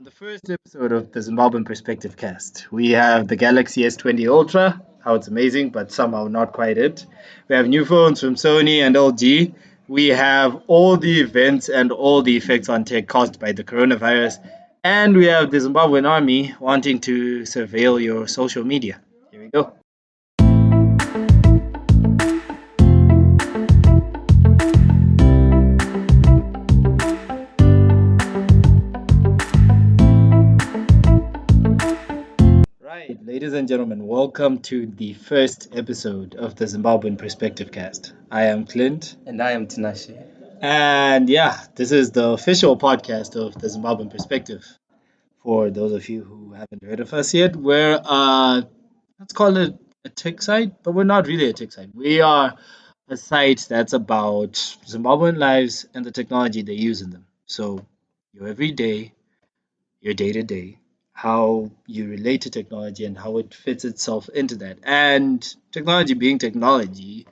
the first episode of the Zimbabwean Perspectivecast. We have the Galaxy S20 Ultra, how it's amazing, but somehow not quite it. We have new phones from Sony and LG. We have all the events and all the effects on tech caused by the coronavirus. And we have the Zimbabwean army wanting to surveil your social media. Here we go. Right, ladies and gentlemen, welcome to the first episode of the Zimbabwean Perspective Cast. I am Clint, And I am Tinashe. and yeah, this is the official podcast of the Zimbabwean Perspective. For those of you who haven't heard of us yet, we're let's call it a tech site, but we're not really a tech site. We are a site that's about Zimbabwean lives and the technology they use in them. So your everyday, your day to day, how you relate to technology and how it fits itself into that. And technology being technology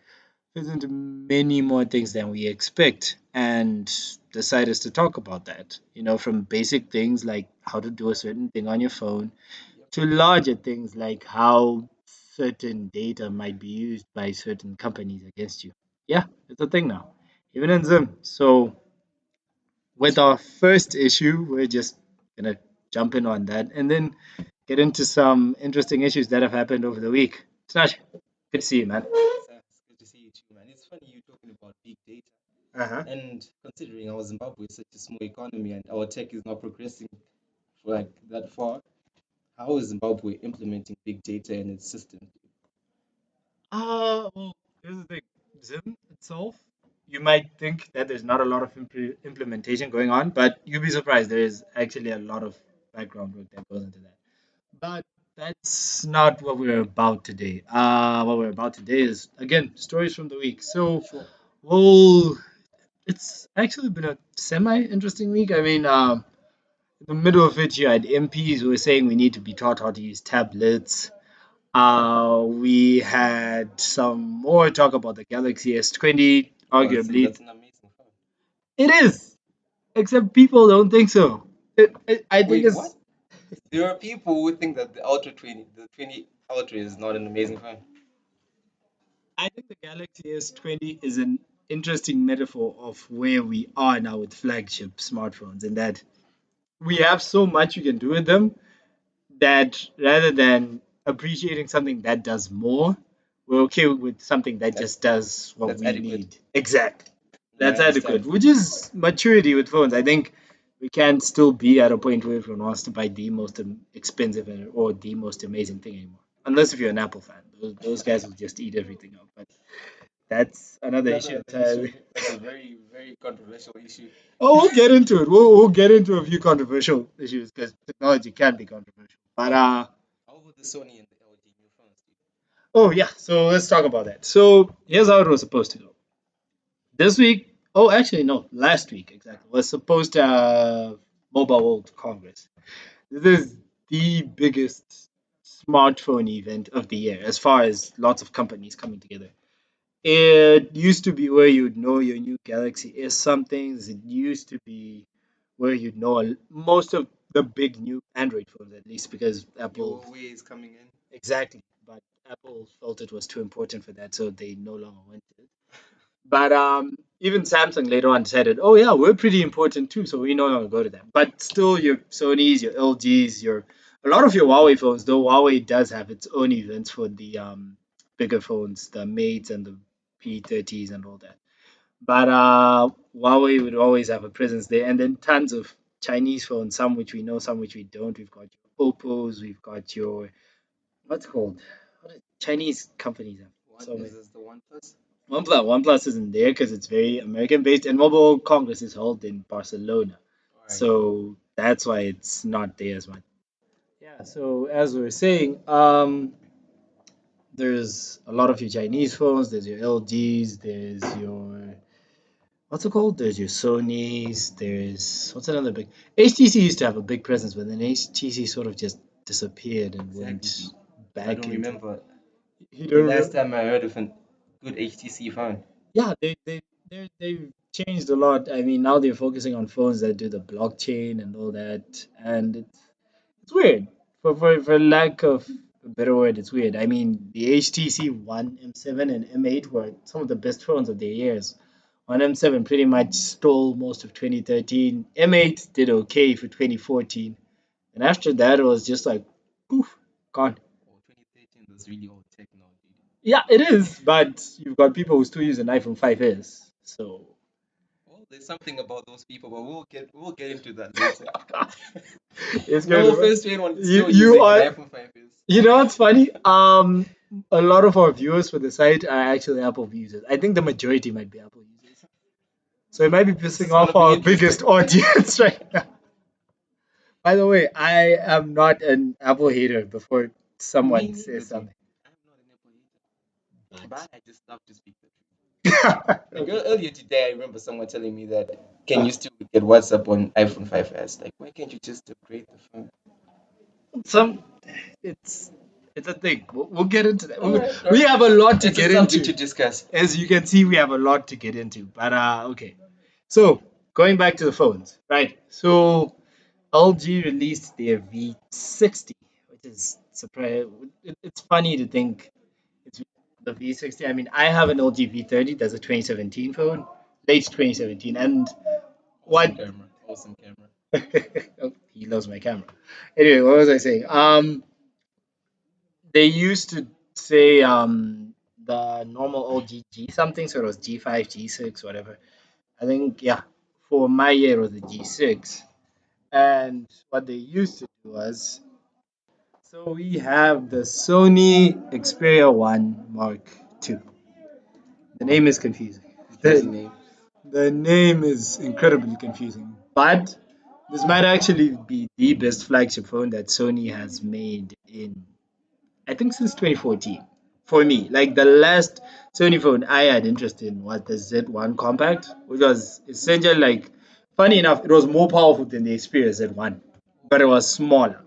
fits into many more things than we expect. And the site is to talk about that, from basic things like how to do a certain thing on your phone to larger things like how certain data might be used by certain companies against you. Yeah, it's a thing now, even in Zim. So with our first issue, we're just gonna jump in on that and then get into some interesting issues that have happened over the week. Snash, good to see you, man. It's good to see you too, man. It's funny you talking about big data. Uh-huh. And considering our Zimbabwe is such a small economy and our tech is not progressing for like that far, how is Zimbabwe implementing big data in its system? Well, here's the thing. Zim itself, you might think that there's not a lot of implementation going on, but you'll be surprised. There is actually a lot of background work that goes into that. But that's not what we're about today. What we're about today is, again, stories from the week. So, Sure. well, it's actually been a semi-interesting week. I mean, in the middle of it, you had MPs who were saying we need to be taught how to use tablets. We had some more talk about the Galaxy S20. Oh, I think Arguably, that's an amazing phone. it is, except people don't think so. I think Wait, what? it's. There are people who think that the 20 Ultra is not an amazing phone. I think the Galaxy S20 is an interesting metaphor of where we are now with flagship smartphones, and that we have so much you can do with them that rather than appreciating something that does more, we're okay with something that That's just does what that's we adequate. need. Exactly. Yeah, That's I adequate, understand. which is maturity with phones. I think we can still be at a point where everyone wants to buy the most expensive or the most amazing thing anymore. Unless if you're an Apple fan, those guys will just eat everything up. But that's another That's issue another issue. entirely. That's a very, very controversial issue. Oh, we'll get into it. We'll get into a few controversial issues because technology can be controversial. But How about the Sony and the LG new phones? oh yeah, so let's talk about that. So here's how it was supposed to go. This week, oh actually no, last week exactly was supposed to have Mobile World Congress. This is the biggest smartphone event of the year as far as lots of companies coming together. It used to be where you'd know your new Galaxy S somethings. It used to be where you'd know most of the big new Android phones, at least because Apple. Huawei is coming in. Exactly. But Apple felt it was too important for that, so they no longer went to it. But even Samsung later on decided, oh yeah, we're pretty important too, so we no longer go to them. But still, your Sony's, your LG's, your a lot of your Huawei phones, though Huawei does have its own events for the bigger phones, the Mates and the P30s and all that. But Huawei would always have a presence there, and then tons of Chinese phones, some which we know, some which we don't. We've got your Oppo's, we've got your what's it called Chinese companies have One so is many. this the OnePlus? OnePlus isn't there because it's very American based, and Mobile World Congress is held in Barcelona, All right. so that's why it's not there as much. Yeah. So as we were saying, there's a lot of your Chinese phones. There's your LGs. There's your what's it called? There's your Sony's. There's what's another big? HTC used to have a big presence, but then HTC sort of just disappeared and Exactly. went I back don't into. remember You the don't last remember? time I heard of a good HTC phone. Yeah, they changed a lot. I mean, now they're focusing on phones that do the blockchain and all that, and it's weird. For lack of a better word, it's weird. I mean, the HTC One, M7, and M8 were some of the best phones of their years. On M7 pretty much stole most of 2013. M8 did okay for 2014, and after that it was just like poof, gone. Oh, 2013 was really old tech now, dude. Yeah, it is, but you've got people who still use an iPhone 5s. So Well, there's something about those people, but we'll get into that later. it's No good. offense to anyone You still you using an are iPhone 5s. you know what's funny? A lot of our viewers for the site are actually Apple users. I think the majority might be Apple users. So it might be This pissing is gonna off be our interesting. biggest audience right now. By the way, I am not an Apple hater before Me someone neither, says dude. something. I'm not an Apple hater, But but I just love to speak the truth. Like okay. earlier today, I remember someone telling me that can you still get WhatsApp on iPhone 5s? Like, why can't you just upgrade the phone? Some it's it's a thing. We'll get into that. All right, all We right. have a lot to It's a get subject into. to discuss. As you can see, we have a lot to get into. But okay. So going back to the phones, right? So LG released their V60, which is surprise. It's funny to think it's the V60. I mean, I have an LG V30. That's a 2017 phone, late 2017. And Awesome what? camera. Awesome camera. Oh, he loves my camera. Anyway, what was I saying? They used to say the normal LG G something, so it was G5, G6, whatever. I think yeah, for my year it was the G6. And what they used to do was, so we have the Sony Xperia 1 Mark II. The name is confusing. Confusing The, name. the name is incredibly confusing. But this might actually be the best flagship phone that Sony has made in, I think, since 2014. For me, like the last Sony phone I had interest in was the Z1 Compact, which was essentially like, funny enough, it was more powerful than the Xperia Z1, but it was smaller.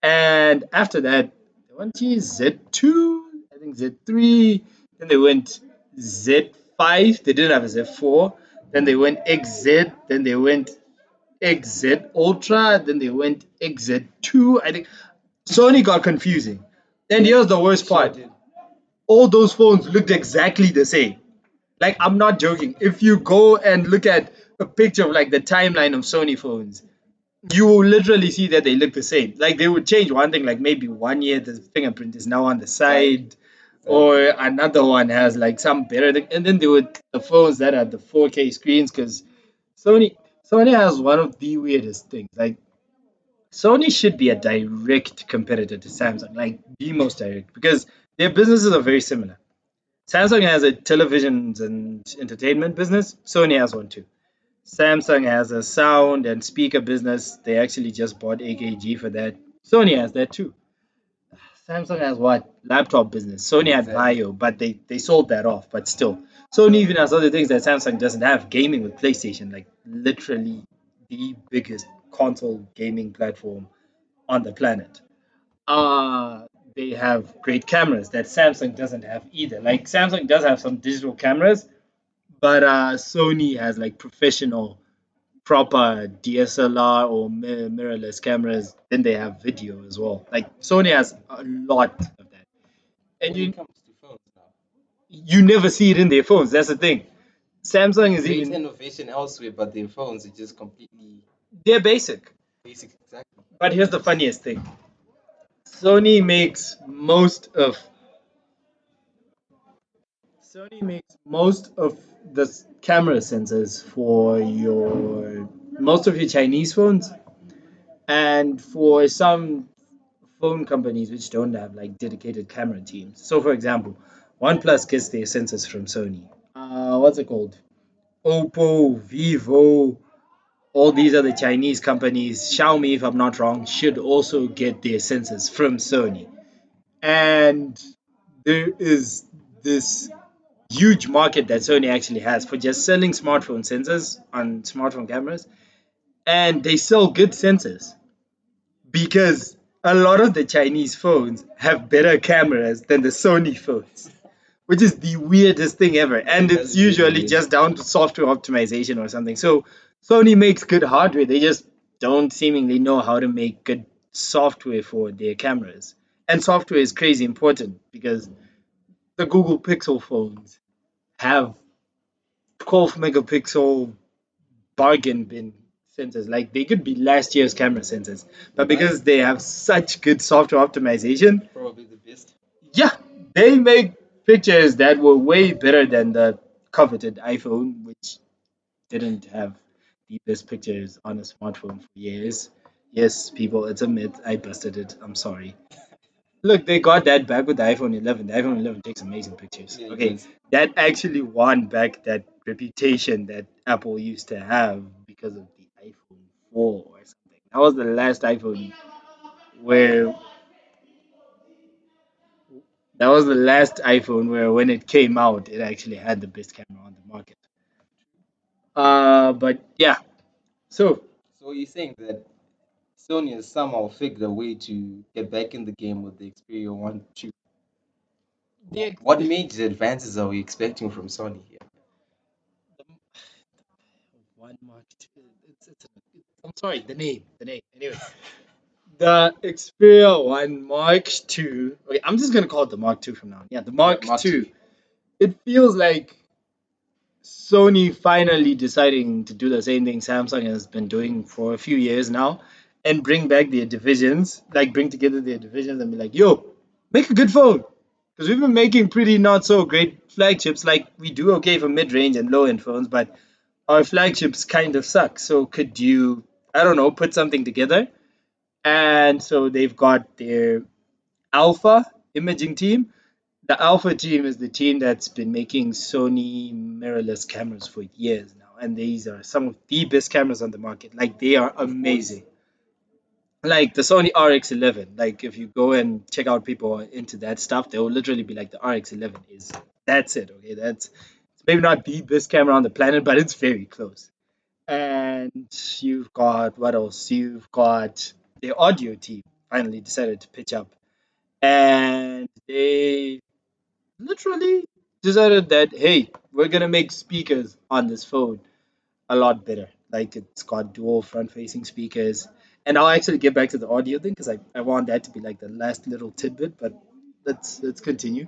And after that, they went to Z2, I think Z3, then they went Z5, they didn't have a Z4, then they went XZ, then they went XZ Ultra, then they went XZ2. I think Sony got confusing. And Yep, here's the they worst sure part, did. all those phones looked exactly the same. Like, I'm not joking. If you go and look at a picture of like the timeline of Sony phones, you will literally see that they look the same. Like they would change one thing, like maybe one year the fingerprint is now on the Side. side, or Exactly. another one has like some better thing. And then they would the phones that have the 4K screens, because Sony Sony has one of the weirdest things. Like Sony should be a direct competitor to Samsung, like the most direct, because their businesses are very similar. Samsung has a televisions and entertainment business. Sony has one too. Samsung has a sound and speaker business. They actually just bought AKG for that. Sony has that too. Samsung has what? Laptop business. Sony had Exactly. Vaio, but they sold that off. But still, Sony even has other things that Samsung doesn't have. Gaming with PlayStation, like literally the biggest console gaming platform on the planet. Uh they have great cameras that Samsung doesn't have either. Like Samsung does have some digital cameras, but Sony has like professional proper DSLR or mirrorless cameras. Then they have video as well. Like Sony has a lot of that, and When it comes to phones now, you never see it in their phones. That's the thing. Samsung is great even innovation elsewhere, but their phones are just completely they're basic. basic. Exactly. But here's the funniest thing: Sony makes most of the camera sensors for your most of your Chinese phones, and for some phone companies which don't have like dedicated camera teams. So, for example, OnePlus gets their sensors from Sony. What's it called? Oppo, Vivo, all these other Chinese companies, Xiaomi, if I'm not wrong, should also get their sensors from Sony. And there is this huge market that Sony actually has for just selling smartphone sensors on smartphone cameras, and they sell good sensors because a lot of the Chinese phones have better cameras than the Sony phones. which is the weirdest thing ever. Yeah, And that it's is really usually weird. just down to software optimization or something. So Sony makes good hardware. They just don't seemingly know how to make good software for their cameras. And software is crazy important because the Google Pixel phones have 12 megapixel bargain bin sensors. Like they could be last year's camera sensors, but Right? because they have such good software optimization, Probably the best. yeah, they make pictures that were way better than the coveted iPhone, which didn't have the best pictures on a smartphone for years. Yes, people, it's a myth. I busted it. I'm sorry. Look, they got that back with the iPhone 11. The iPhone 11 takes amazing pictures. Yeah, it Okay, does. that actually won back that reputation that Apple used to have because of the iPhone 4 or something. That was the last iPhone where that was the last iPhone where when it came out, it actually had the best camera on the market. But yeah, so So you're saying that Sony has somehow figured a way to get back in the game with the Xperia 1 2. the, What major advances are we expecting from Sony here? the one Mark II, I'm sorry, the name. Anyway, the Xperia One Mark II. Okay, I'm just gonna call it the Mark II from now on. Yeah, the All right, Mark Mark 2. II. It feels like Sony finally deciding to do the same thing Samsung has been doing for a few years now and bring back their divisions, like bring together their divisions and be like, yo, make a good phone. Because we've been making pretty not so great flagships. Like, we do okay for mid range and low end phones, but our flagships kind of suck. So, could you, I don't know, put something together? And so they've got their Alpha imaging team. The Alpha team is the team that's been making Sony mirrorless cameras for years now, and these are some of the best cameras on the market. Like they are Of course. amazing. Like the Sony RX11. Like if you go and check out people into that stuff, they will literally be like the RX11 is that's it. Okay, that's it's maybe not the best camera on the planet, but it's very close. And you've got what else? You've got the audio team finally decided to pitch up, and they literally decided that hey, we're gonna make speakers on this phone a lot better. Like it's got dual front-facing speakers, and I'll actually get back to the audio thing because I want that to be like the last little tidbit. But let's continue.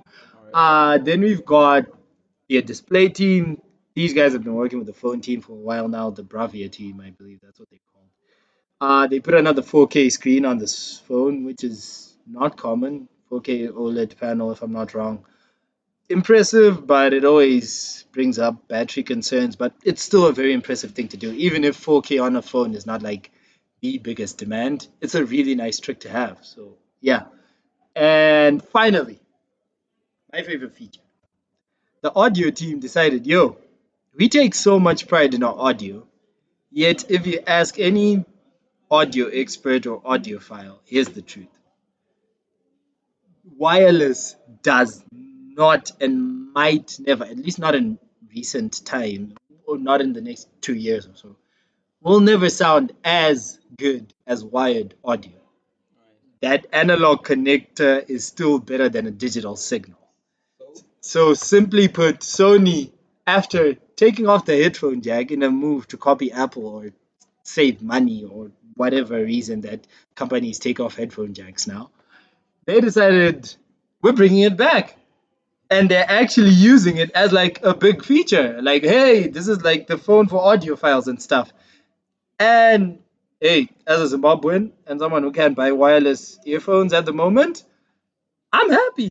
All right. Then we've got the display team. These guys have been working with the phone team for a while now. The Bravia team, I believe that's what they call. They put another 4K screen on this phone, which is not common. 4K OLED panel, if I'm not wrong. Impressive, but it always brings up battery concerns. But it's still a very impressive thing to do, even if 4K on a phone is not like the biggest demand. It's a really nice trick to have. So yeah. And finally, my favorite feature: the audio team decided, yo, we take so much pride in our audio. Yet, if you ask any audio expert or audiophile, here's the truth: wireless does not and might never, at least not in recent time, or not in the next 2 years or so, will never sound as good as wired audio. That analog connector is still better than a digital signal. So, So, simply put, Sony, after taking off the headphone jack in a move to copy Apple or save money or whatever reason that companies take off headphone jacks now, they decided we're bringing it back. And they're actually using it as like a big feature. Like, hey, this is like the phone for audio files and stuff. And hey, as a Zimbabwean and someone who can't buy wireless earphones at the moment, I'm happy.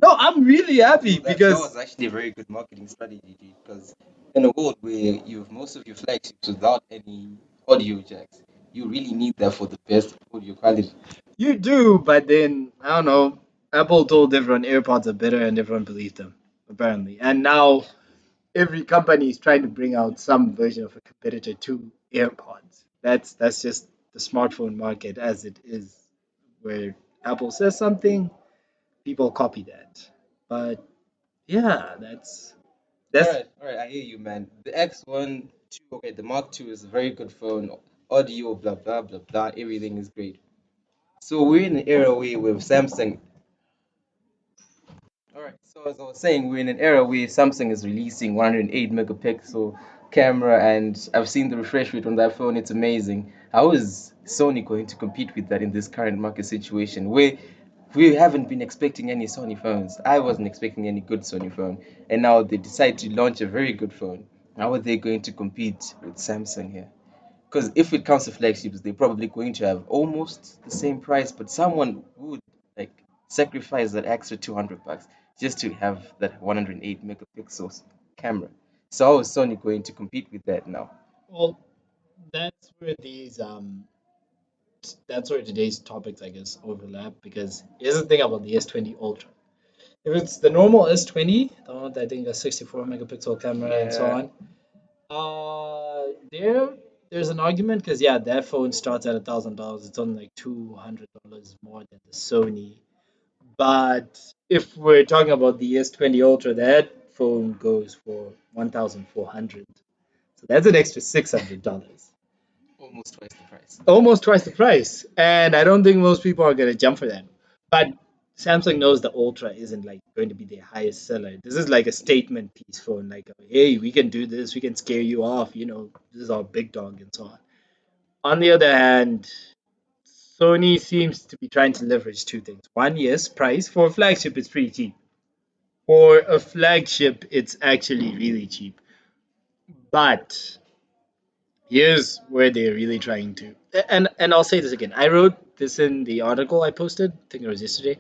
No, I'm really happy so that because was actually a very good marketing strategy, dude, because in a world where you have most of your flagships without any audio jacks, you really need that for the best audio quality. you do, but then I don't know. Apple told everyone AirPods are better, and everyone believed them apparently. And now every company is trying to bring out some version of a competitor to AirPods. That's just the smartphone market as it is, where Apple says something, people copy that. But yeah, that's All right, I hear you, man. The X1 2, okay, the Mark 2 is a very good phone. Audio, blah blah blah blah, everything is great. So we're in an era where with Samsung. All right. So as I was saying, we're in an era where Samsung is releasing 108 megapixel camera, and I've seen the refresh rate on that phone. It's amazing. How is Sony going to compete with that in this current market situation where we haven't been expecting any Sony phones? I wasn't expecting any good Sony phone, and now they decide to launch a very good phone. How are they going to compete with Samsung here? Because if it comes to flagships, they're probably going to have almost the same price, but someone would like sacrifice that extra $200 just to have that 108 megapixels camera. So how is Sony going to compete with that now? Well, that's where that's where today's topics, I guess, overlap because here's the thing about the S20 Ultra. If it's the normal S20, the one with I think a 64 megapixel camera and so Yeah, on, there's an argument because yeah, that phone starts at $1,000. It's only like $200 more than the Sony. But if we're talking about the S20 Ultra, that phone goes for 1,400. So that's an extra $600, almost twice the price. almost twice the price. And I don't think most people are gonna jump for that. But Samsung knows the Ultra isn't like going to be their highest seller. This is like a statement piece phone, like hey, we can do this, we can scare you off. This is our big dog and so on. On the other hand, Sony seems to be trying to leverage two things. One, yes, price for a flagship is pretty cheap. For a flagship, it's actually really cheap. But here's where they're really trying to. And I'll say this again. I wrote this in the article I posted. I think it was yesterday.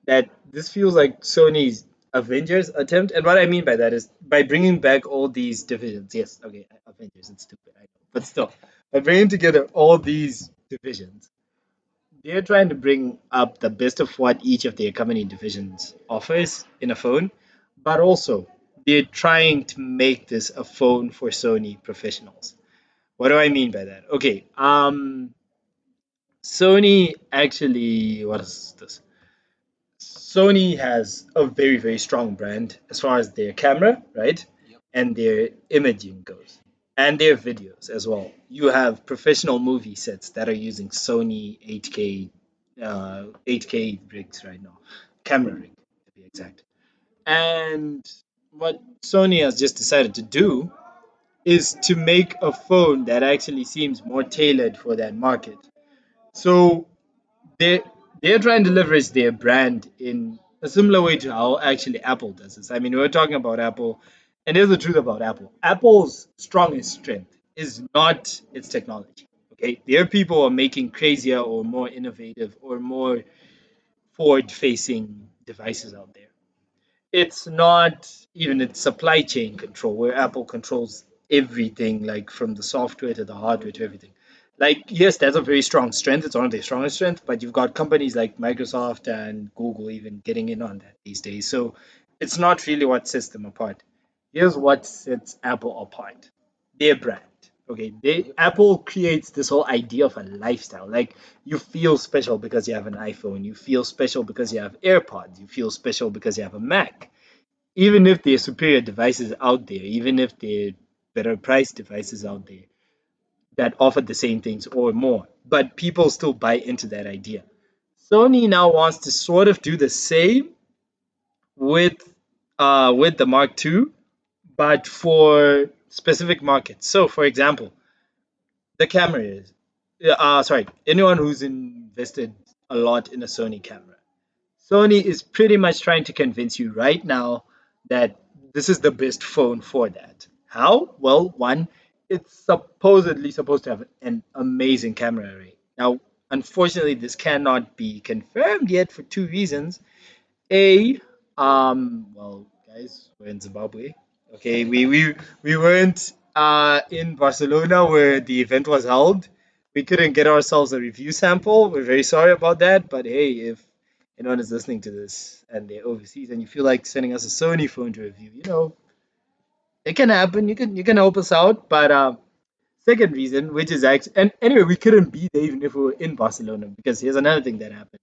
That this feels like Sony's Avengers attempt. And what I mean by that is by bringing back all these divisions. Yes, okay, Avengers. It's stupid, I know, but still, by bringing together all these divisions, they're trying to bring up the best of what each of the accompanying divisions offers in a phone, but also they're trying to make this a phone for Sony professionals. What do I mean by that? Okay, Sony actually, what is this? Sony has a very, very strong brand as far as their camera, right? Yep. And their imaging goes, and their videos as well. You have professional movie sets that are using Sony 8K rigs right now, camera rig to be exact. And what Sony has just decided to do is to make a phone that actually seems more tailored for that market. So they they're trying to leverage their brand in a similar way to how actually Apple does this. I mean, we're talking about Apple, and here's the truth about Apple. Apple's strongest strength is not its technology. Okay, there are people who are making crazier or more innovative or more forward-facing devices out there. It's not even its supply chain control where Apple controls everything, like from the software to the hardware to everything. Like, yes, that's a very strong strength. It's one of their strongest strengths, but you've got companies like Microsoft and Google even getting in on that these days. So it's not really what sets them apart. Here's what sets Apple apart: their brand. Okay, Yep. Apple creates this whole idea of a lifestyle. Like you feel special because you have an iPhone. You feel special because you have AirPods. You feel special because you have a Mac. Even if there are superior devices out there, even if there are better priced devices out there that offer the same things or more, but people still buy into that idea. Sony now wants to sort of do the same with with the Mark II, but for specific markets. So, for example, the camera is, sorry, anyone who's invested a lot in a Sony camera, Sony is pretty much trying to convince you right now that this is the best phone for that. How? Well, one, it's supposedly supposed to have an amazing camera array. Now, unfortunately, this cannot be confirmed yet for two reasons. A, well, guys, we're in Zimbabwe. Okay, we weren't in Barcelona where the event was held. We couldn't get ourselves a review sample. We're very sorry about that. But hey, if anyone is listening to this and they're overseas and you feel like sending us a Sony phone to review, it can happen. You can help us out. But second reason, which is actually, and anyway, we couldn't be there even if we were in Barcelona because here's another thing that happened.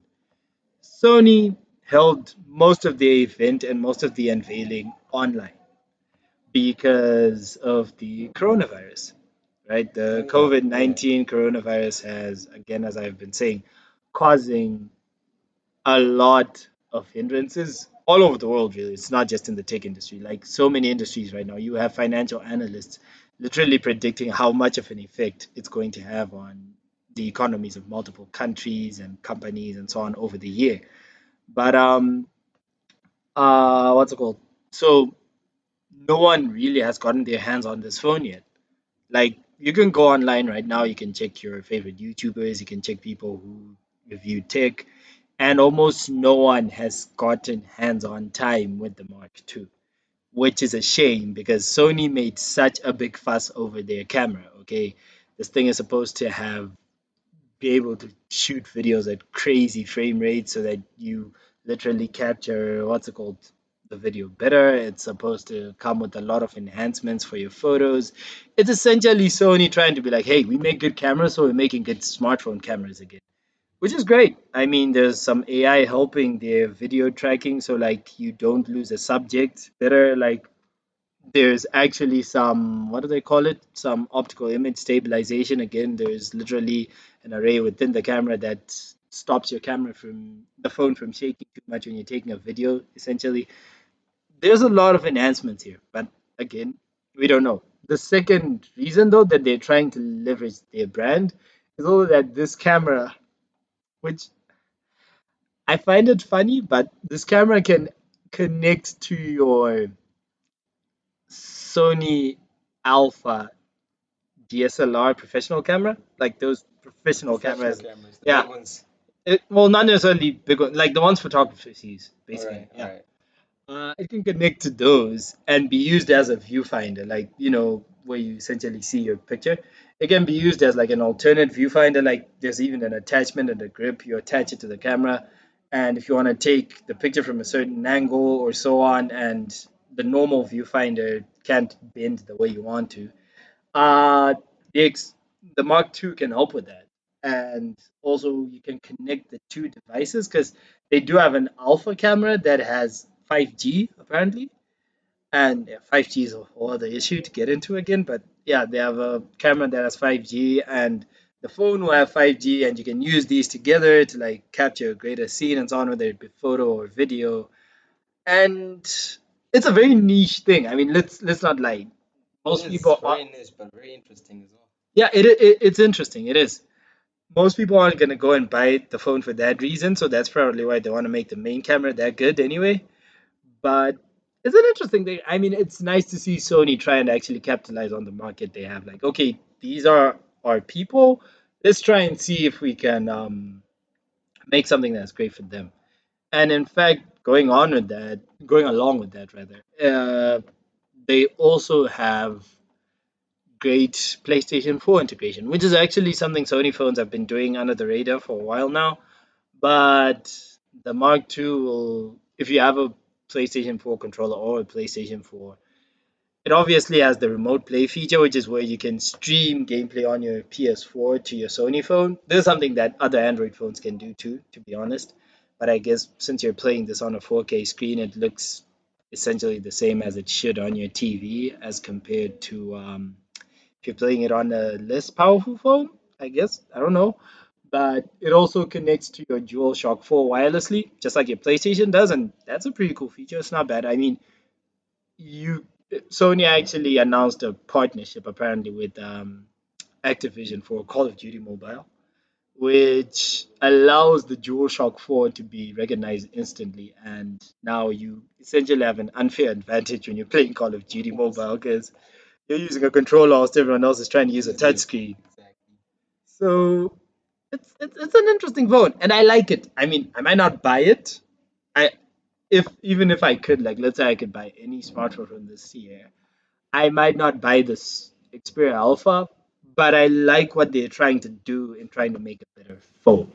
Sony held most of the event and most of the unveiling online because of the coronavirus, right? The Oh, COVID yeah. 19 coronavirus has, again, as I've been saying, causing a lot of hindrances all over the world, really. It's not just in the tech industry. Like so many industries right now, you have financial analysts literally predicting how much of an effect it's going to have on the economies of multiple countries and companies and so on over the year. But what's it called? So no one really has gotten their hands on this phone yet. Like you can go online right now, you can check your favorite YouTubers, you can check people who review tech, and almost no one has gotten hands-on time with the Mark II, which is a shame because Sony made such a big fuss over their camera. Okay, this thing is supposed to have be able to shoot videos at crazy frame rates so that you literally capture what's it called the video better. It's supposed to come with a lot of enhancements for your photos. It's essentially Sony trying to be like, hey, we make good cameras, so we're making good smartphone cameras again, which is great. I mean, there's some AI helping their video tracking, so like you don't lose a subject better. Like there's actually some, what do they call it? Some optical image stabilization. Again, there's literally an array within the camera that stops your camera from the phone from shaking too much when you're taking a video. Essentially, there's a lot of enhancements here, but again, we don't know. The second reason, though, that they're trying to leverage their brand is also that this camera, which I find it funny, but this camera can connect to your Sony Alpha DSLR professional camera, like those professional Professional cameras. cameras, the Yeah, big ones. well, not necessarily big ones, like the ones photographers use, All basically. right, all Yeah, right. it can connect to those and be used as a viewfinder, like where you essentially see your picture. It can be used as like an alternate viewfinder. Like there's even an attachment and a grip. You attach it to the camera, and if you want to take the picture from a certain angle or so on, and the normal viewfinder can't bend the way you want to, uh, the ex- the Mark II can help with that, and also you can connect the two devices because they do have an alpha camera that has 5G apparently, and yeah, 5G is a whole other issue to get into again. But yeah, they have a camera that has 5G, and the phone will have 5G, and you can use these together to like capture a greater scene and so on, whether it be photo or video. And it's a very niche thing. I mean, let's not lie. It Most is people are, very niche, but very interesting as well. yeah, it's interesting. It is. Most people aren't gonna go and buy the phone for that reason, so that's probably why they want to make the main camera that good anyway. But it's an interesting thing. I mean, it's nice to see Sony try and actually capitalize on the market they have. Like, okay, these are our people. Let's try and see if we can make something that's great for them. And in fact, going along with that rather, they also have great PlayStation 4 integration, which is actually something Sony phones have been doing under the radar for a while now. But the Mark II will, if you have a PlayStation 4 controller or a PlayStation 4, it obviously has the remote play feature, which is where you can stream gameplay on your PS4 to your Sony phone. This is something that other Android phones can do too, to be honest. But I guess since you're playing this on a 4K screen, it looks essentially the same as it should on your TV as compared to if you're playing it on a less powerful phone, I guess. I don't know. But it also connects to your DualShock 4 wirelessly, just like your PlayStation does, and that's a pretty cool feature. It's not bad. I mean, you Sony actually announced a partnership apparently with Activision for Call of Duty Mobile, which allows the DualShock 4 to be recognized instantly. And now you essentially have an unfair advantage when you're playing Call of Duty Mobile because you're using a controller whilst everyone else is trying to use a Using it. touchscreen. Exactly. So it's an interesting phone, and I like it. I mean, I might not buy it. I if even if I could, like, let's say I could buy any smartphone from this year, I might not buy this Xperia Alpha, but I like what they're trying to do in trying to make a better phone.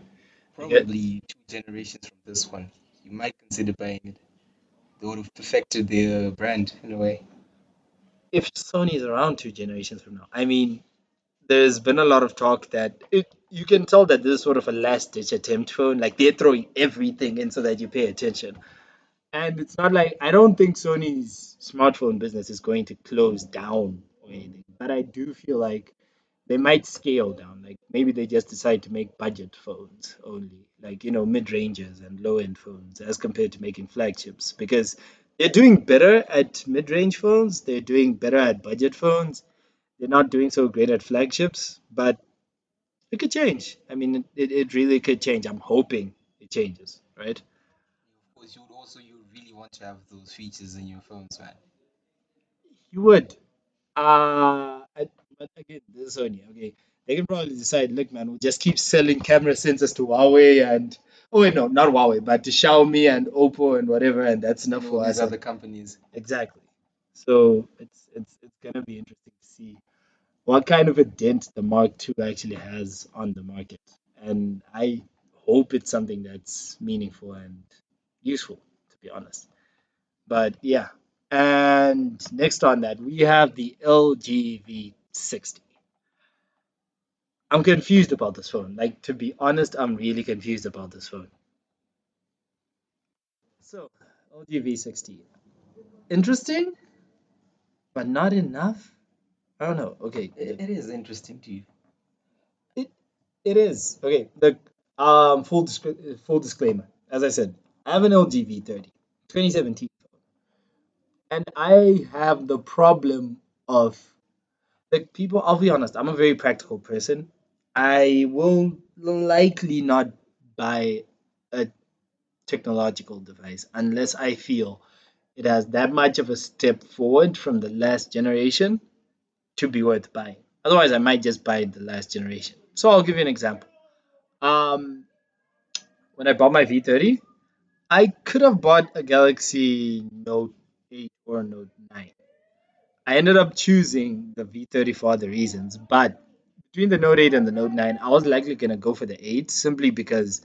Because Probably two generations from this one, you might consider buying it. They would have perfected their brand in a way. if Sony is around 2 generations from now, I mean, there's been a lot of talk that you can tell that this is sort of a last ditch attempt phone. Like they're throwing everything in so that you pay attention. And it's not like I don't think Sony's smartphone business is going to close down or anything, but I do feel like they might scale down. Like maybe they just decide to make budget phones only, like mid ranges and low end phones, as compared to making flagships. Because they're doing better at mid range phones, they're doing better at budget phones. They're not doing so great at flagships, but it could change. I mean, it really could change. I'm hoping it changes, right? Of course, you really want to have those features in your phones, man. You would. But again, this is Sony. Okay, they can probably decide. Look, man, we'll just keep selling camera sensors to Huawei and oh wait, no, not Huawei, but to Xiaomi and Oppo and whatever, and that's enough And all for these us. And other companies. exactly. So it's gonna be interesting to see what kind of a dent the Mark II actually has on the market, and I hope it's something that's meaningful and useful, to be honest. But yeah. And next on that, we have the LG V60. I'm confused about this phone. Like, to be honest, I'm really confused about this phone. So, LG V60. Interesting, but not enough. I don't know. Okay, It is interesting to you. it it is. Okay, the full disclaimer. As I said, I have an LG V30, 2017, and I have the problem of like people. I'll be honest. I'm a very practical person. I will likely not buy a technological device unless I feel it has that much of a step forward from the last generation to be worth buying. Otherwise, I might just buy the last generation. So I'll give you an example. Um, when I bought my V30, I could have bought a Galaxy Note 8 or Note 9. I ended up choosing the V30 for other reasons, but between the Note 8 and the Note 9, I was likely going to go for the 8 simply because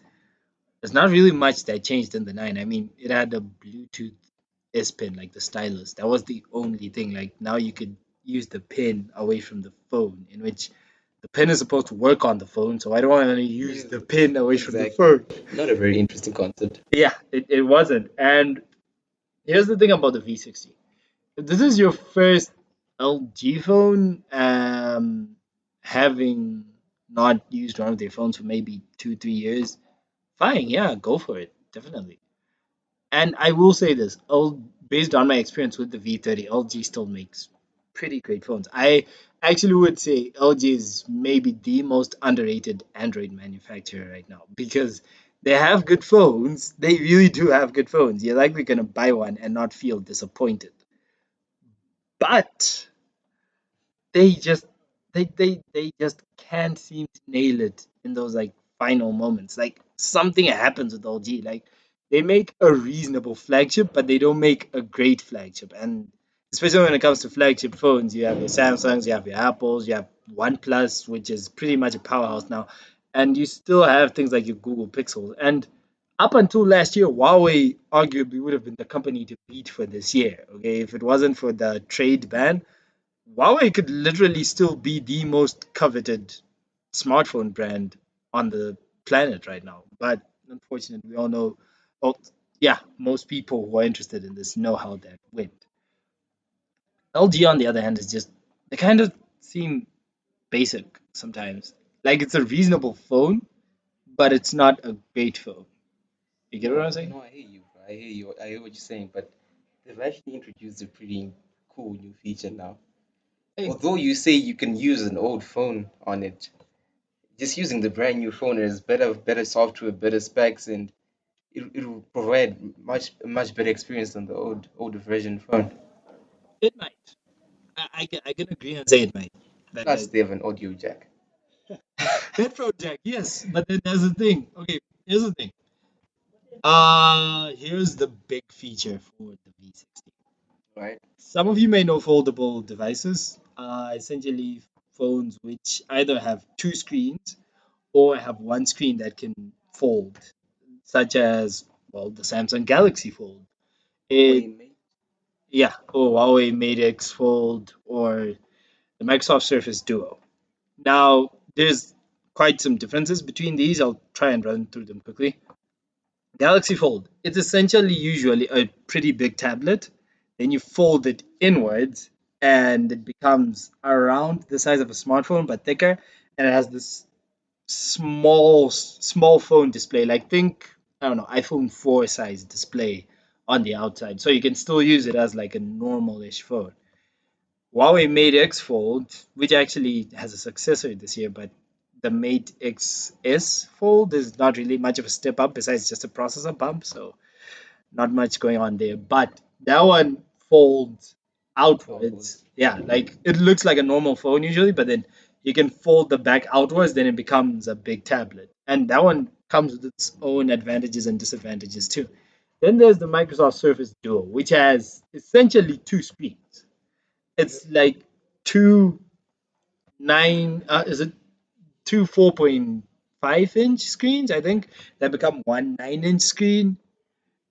there's not really much that changed in the 9. I mean, it had a Bluetooth S Pen, like the stylus. That was the only thing. Like now you could use the pen away from the phone, in which the pen is supposed to work on the phone. So I don't want to use Yes, the pen away from the exactly. phone. Not a very interesting concept. Yeah, it wasn't. And here's the thing about the V60. If this is your first LG phone, having not used one of their phones for maybe 2, 3 years, fine, yeah, go for it, definitely. And I will say this, based on my experience with the V30, LG still makes pretty great phones. I actually would say LG is maybe the most underrated Android manufacturer right now because they have good phones. They really do have good phones. You're likely going to buy one and not feel disappointed. But they just they just can't seem to nail it in those like final moments. Like something happens with LG. Like they make a reasonable flagship, but they don't make a great flagship. And especially when it comes to flagship phones, you have your Samsungs, you have your Apples, you have OnePlus, which is pretty much a powerhouse now, and you still have things like your Google Pixels. And up until last year, Huawei arguably would have been the company to beat for this year. Okay, if it wasn't for the trade ban, Huawei could literally still be the most coveted smartphone brand on the planet right now. But unfortunately, we all know, well, yeah, most people who are interested in this know how that went. LG, on the other hand, is just, they kind of seem basic sometimes. Like it's a reasonable phone, but it's not a great phone. You get what I'm No, saying? no, I hear you, bro. I hear you. I hear what you're saying, but they've actually introduced a pretty cool new feature now. Ex- Although you say you can use an old phone on it, just using the brand new phone is better software, better specs, and it will provide much better experience than the older version phone. It might. I can agree and say it might. But Plus, they have an audio jack. headphone jack, yes, but then there's the thing. Okay, here's the thing. Here's the big feature for the V60. Right? Some of you may know foldable devices, essentially phones which either have two screens or have one screen that can fold, such as, well, the Samsung Galaxy Fold. It, Huawei Mate. yeah, or Huawei Mate X Fold, or the Microsoft Surface Duo. Now, there's quite some differences between these. I'll try and run through them quickly. Galaxy Fold. It's essentially usually a pretty big tablet. Then you fold it inwards, and it becomes around the size of a smartphone but thicker, and it has this small phone display. Like think I don't know iPhone 4 size display on the outside, so you can still use it as like a normal-ish phone. Huawei Mate X Fold, which actually has a successor this year, but the Mate XS Fold is not really much of a step up besides just a processor bump, so not much going on there. But that one folds outwards. Outwards. Yeah, like it looks like a normal phone usually, but then you can fold the back outwards, then it becomes a big tablet. And that one comes with its own advantages and disadvantages too. Then there's the Microsoft Surface Duo, which has essentially two screens. It's like two is it two 4.5-inch screens, I think, that become one 9-inch screen,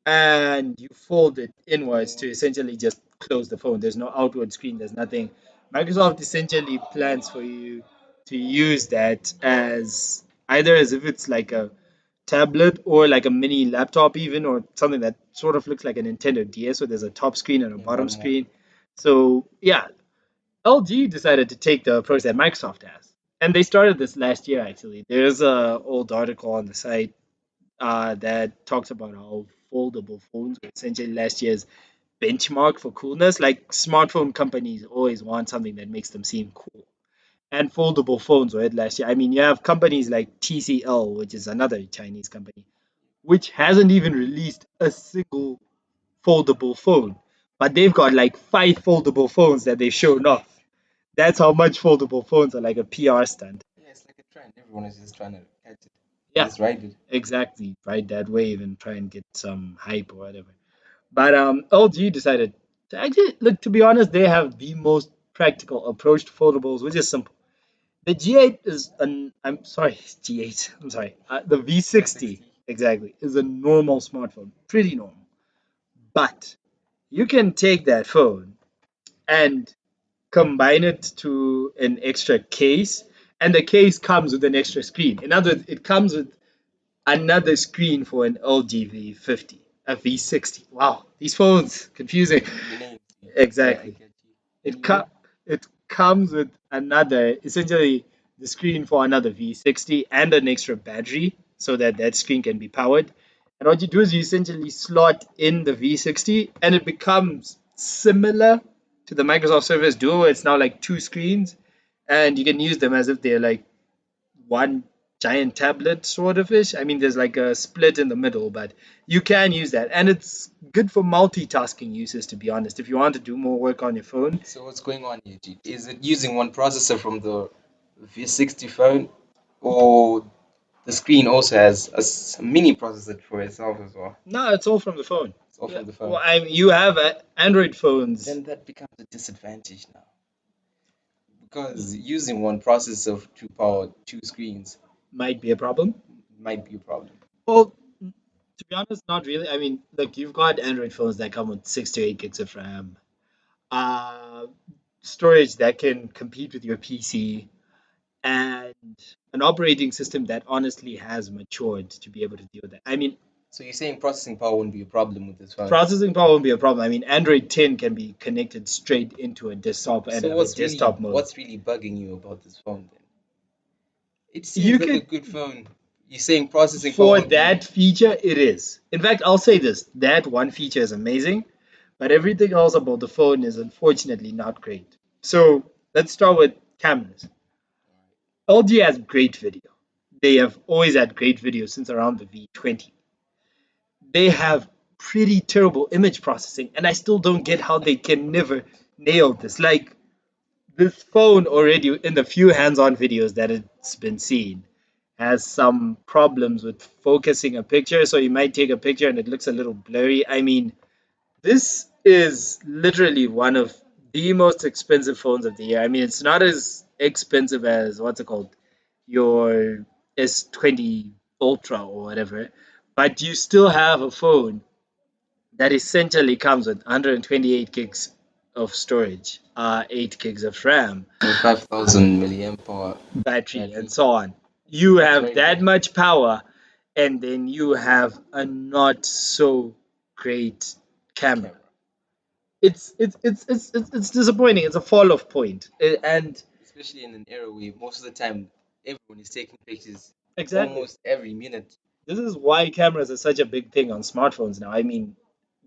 and you fold it inwards to essentially just close the phone. There's no outward screen, there's nothing. Microsoft essentially plans for you to use that as either as if it's like a tablet or like a mini laptop, even, or something that sort of looks like a Nintendo DS, where there's a top screen and a Yeah, bottom one more. screen. So, yeah, LG decided to take the approach that Microsoft has. And they started this last year, actually. There's a old article on the site that talks about how foldable phones were essentially last year's benchmark for coolness. Like smartphone companies always want something that makes them seem cool. And foldable phones were it last year. I mean, you have companies like TCL, which is another Chinese company, which hasn't even released a single foldable phone. But they've got like five foldable phones that they've shown off. That's how much foldable phones are like a PR stunt. Yeah, it's like a trend. Everyone is just trying to catch it. Yeah, Just ride it. exactly. Ride that wave and try and get some hype or whatever. But LG decided to actually look. To be honest, they have the most practical approach to foldables, which is simple. The G8 is an. I'm sorry, G8. I'm sorry. The V60 V60. exactly is a normal smartphone, pretty normal. But you can take that phone and combine it to an extra case, and the case comes with an extra screen. In other words, it comes with another screen for an LG V50, a V60. Wow, these phones confusing. The names. Yeah, I Exactly. get you. And It you know, co- it comes with another, essentially the screen for another V60 and an extra battery so that that screen can be powered. And what you do is you essentially slot in the V60 and it becomes similar to the Microsoft Surface Duo. It's now like two screens and you can use them as if they're like one giant tablet sort of ish. I mean, there's like a split in the middle, but you can use that, and it's good for multitasking uses. To be honest, if you want to do more work on your phone, so what's going on here, G? Is it using one processor from the V60 phone, or the screen also has a mini processor for itself as well? no, it's all from the phone. It's all Yeah, from the well, phone. you have Android phones Then that becomes a disadvantage now because using one processor to power two screens might be a problem. might be a problem. Well, to be honest, not really. I mean, look, you've got Android phones that come with 6 to 8 gigs of RAM, uh, storage that can compete with your PC, and an operating system that honestly has matured to be able to deal with that. I mean, So you're saying processing power wouldn't be a problem with this phone? processing power won't be a problem. I mean, Android 10 can be connected straight into a desktop and So have a desktop mode. what's really bugging you about this phone then? It seems You like a could, good phone. You're saying processing power for would be that feature, it is. In fact, I'll say this that one feature is amazing, but everything else about the phone is unfortunately not great. So let's start with cameras. LG has great video. They have always had great video since around the V20. They have pretty terrible image processing, and I still don't get how they can never nail this. Like this phone already in the few hands-on videos that it's been seen has some problems with focusing a picture, so you might take a picture and it looks a little blurry. I mean, this is literally one of the most expensive phones of the year. I mean, it's not as expensive as what's it called, your S20 Ultra or whatever, but you still have a phone that essentially comes with 128 gigs of storage, 8 gigs of RAM, a 5,000 milliamp hour battery, and battery. so on. You That's have very that good. much power, and then you have a not so great camera. Camera. It's disappointing. It's a fall off point. And Especially in an era where most of the time everyone is taking pictures exactly, almost every minute. this is why cameras are such a big thing on smartphones now. I mean,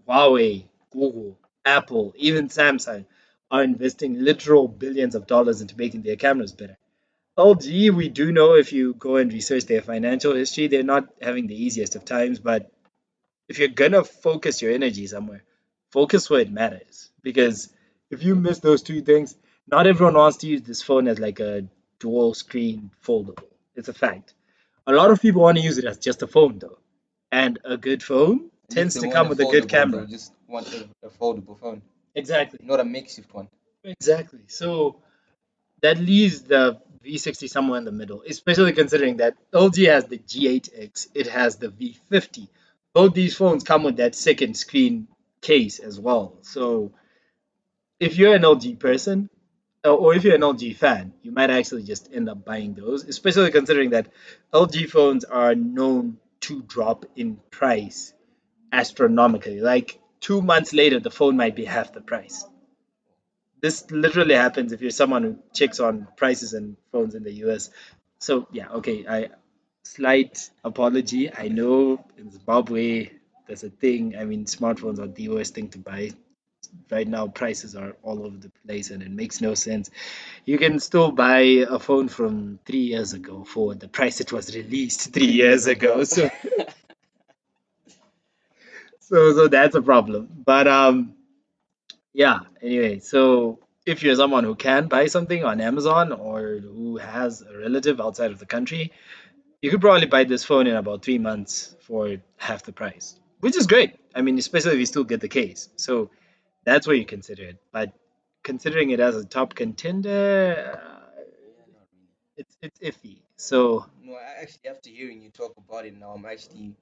Huawei, Google, Apple, even Samsung are investing literal billions of dollars into making their cameras better. LG, we do know if you go and research their financial history, they're not having the easiest of times. But if you're gonna focus your energy somewhere, focus where it matters. Because if you miss those two things, not everyone wants to use this phone as like a dual screen foldable. It's a fact. A lot of people want to use it as just a phone though. And a good phone And if tends they to want come a with a good foldable, they'll camera. just want a foldable phone, Exactly. not a makeshift one. Exactly. So that leaves the V60 somewhere in the middle, especially considering that LG has the G8X, it has the V50. Both these phones come with that second screen case as well. So if you're an LG person, or if you're an LG fan, you might actually just end up buying those, especially considering that LG phones are known to drop in price astronomically. Like 2 months later, the phone might be half the price. This literally happens if you're someone who checks on prices and phones in the US. So yeah, okay, I slight apology. I know in Zimbabwe there's a thing. I mean, smartphones are the worst thing to buy. Right now, prices are all over the place, and it makes no sense. You can still buy a phone from 3 years ago for the price it was released 3 years 3 years ago. ago. So that's a problem. But yeah, anyway, so if you're someone who can buy something on Amazon or who has a relative outside of the country, you could probably buy this phone in about 3 months for half the price, which is great. I mean, especially if you still get the case. So that's what you consider it. But considering it as a top contender, Yeah, not really. it's iffy. So No, I actually, after hearing you talk about it now, I'm actually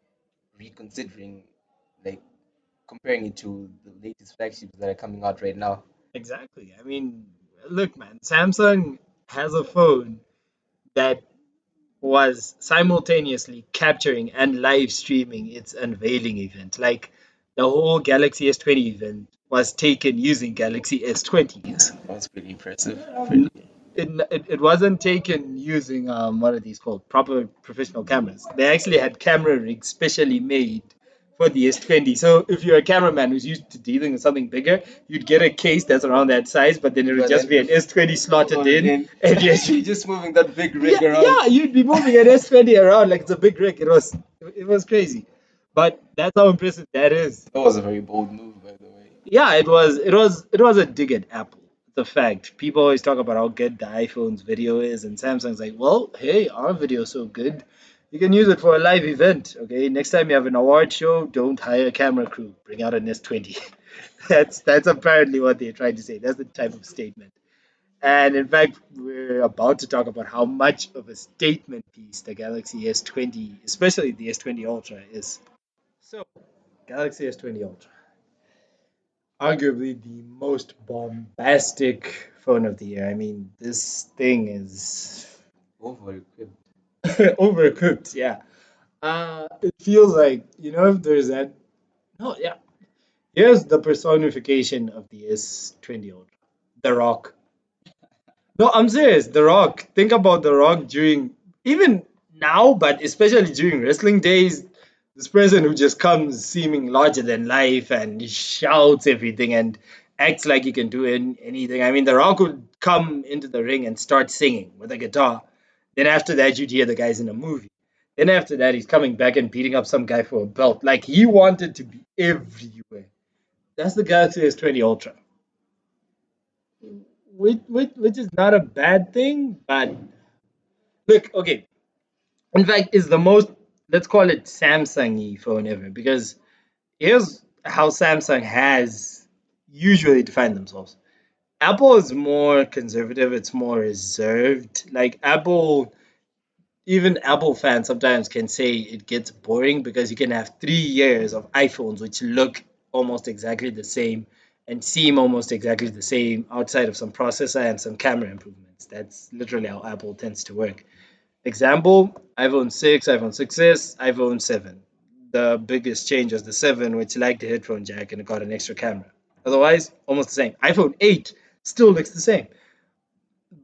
reconsidering, like, comparing it to the latest flagships that are coming out right now. exactly. I mean, look, man, Samsung has a phone that was simultaneously capturing and live streaming its unveiling event. Like the whole Galaxy S20 event was taken using Galaxy S20s. That's pretty impressive. N- Pretty. it wasn't taken using what are these called, proper professional cameras. They actually had camera rigs specially made for the S20. So if you're a cameraman who's used to dealing with something bigger, you'd get a case that's around that size, but then it would But just then be an S20 slotted slotted in, in, and yes, you're just moving that big yeah, rig around. yeah, you'd be moving an S20 around like it's a big rig. It was crazy, but that's how impressive that is. That was a very bold move, by the way. Yeah, it was a dig at Apple. The fact people always talk about how good the iPhone's video is, and Samsung's like, well, hey, our video's so good, you can use it for a live event. Okay, next time you have an award show, don't hire a camera crew, bring out an S20. That's apparently what they're trying to say. That's the type of statement. And in fact, we're about to talk about how much of a statement piece the Galaxy S20, especially the S20 Ultra, is. So, Galaxy S20 Ultra, arguably the most bombastic phone of the year. I mean, this thing is Over-equipped. overcooked. Yeah. It feels like, if there's that. No, yeah. Here's the personification of the S20 Ultra, The Rock. No, I'm serious. The Rock. Think about The Rock during, even now, but especially during wrestling days. This person who just comes seeming larger than life and shouts everything and acts like he can do anything. I mean, The Rock would come into the ring and start singing with a guitar. Then after that, you'd hear the guy's in a movie. Then after that, he's coming back and beating up some guy for a belt. Like he wanted to be everywhere. That's the Galaxy S20 Ultra, which is not a bad thing, but look, okay. In fact, it's the most, let's call it Samsung-y phone ever, because here's how Samsung has usually defined themselves. Apple is more conservative, it's more reserved. Like Apple, even Apple fans sometimes can say it gets boring because you can have 3 years of iPhones which look almost exactly the same and seem almost exactly the same outside of some processor and some camera improvements. That's literally how Apple tends to work. Example, iPhone 6, iPhone 6s, iPhone 7. The biggest change was the 7, which lacked the headphone jack and it got an extra camera. Otherwise, almost the same. iPhone 8 still looks the same.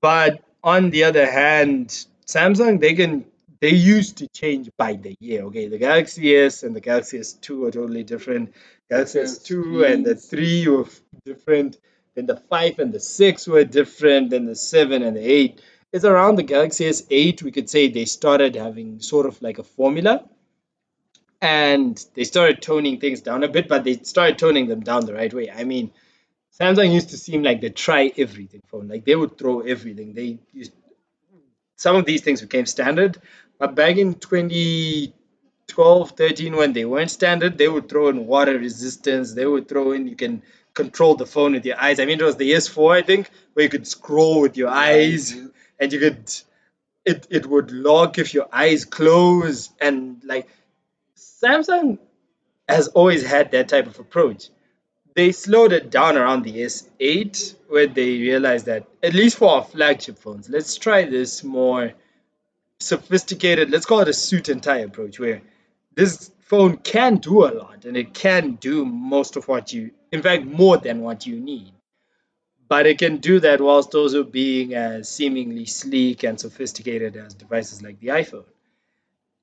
But on the other hand, Samsung they used to change by the year. Okay, the Galaxy S and the Galaxy S2 are totally different. Galaxy S2 and the 3 were different. Then the 5 and the 6 were different. Then the 7 and the 8. It's around the Galaxy S8 we could say they started having sort of like a formula, and they started toning things down a bit, but they started toning them down the right way. I mean, Samsung used to seem like they try everything phone. Like they would throw everything. They used some of these things became standard, but back in 2012, 13, when they weren't standard, they would throw in water resistance. They would throw in you can control the phone with your eyes. I mean, it was the S4, I think, where you could scroll with your eyes, and you could it would lock if your eyes close, and like Samsung has always had that type of approach. They slowed it down around the S8, where they realized that at least for our flagship phones, let's try this more sophisticated, let's call it a suit and tie approach, where this phone can do a lot and it can do most of what you, in fact, more than what you need. But it can do that whilst also being as seemingly sleek and sophisticated as devices like the iPhone.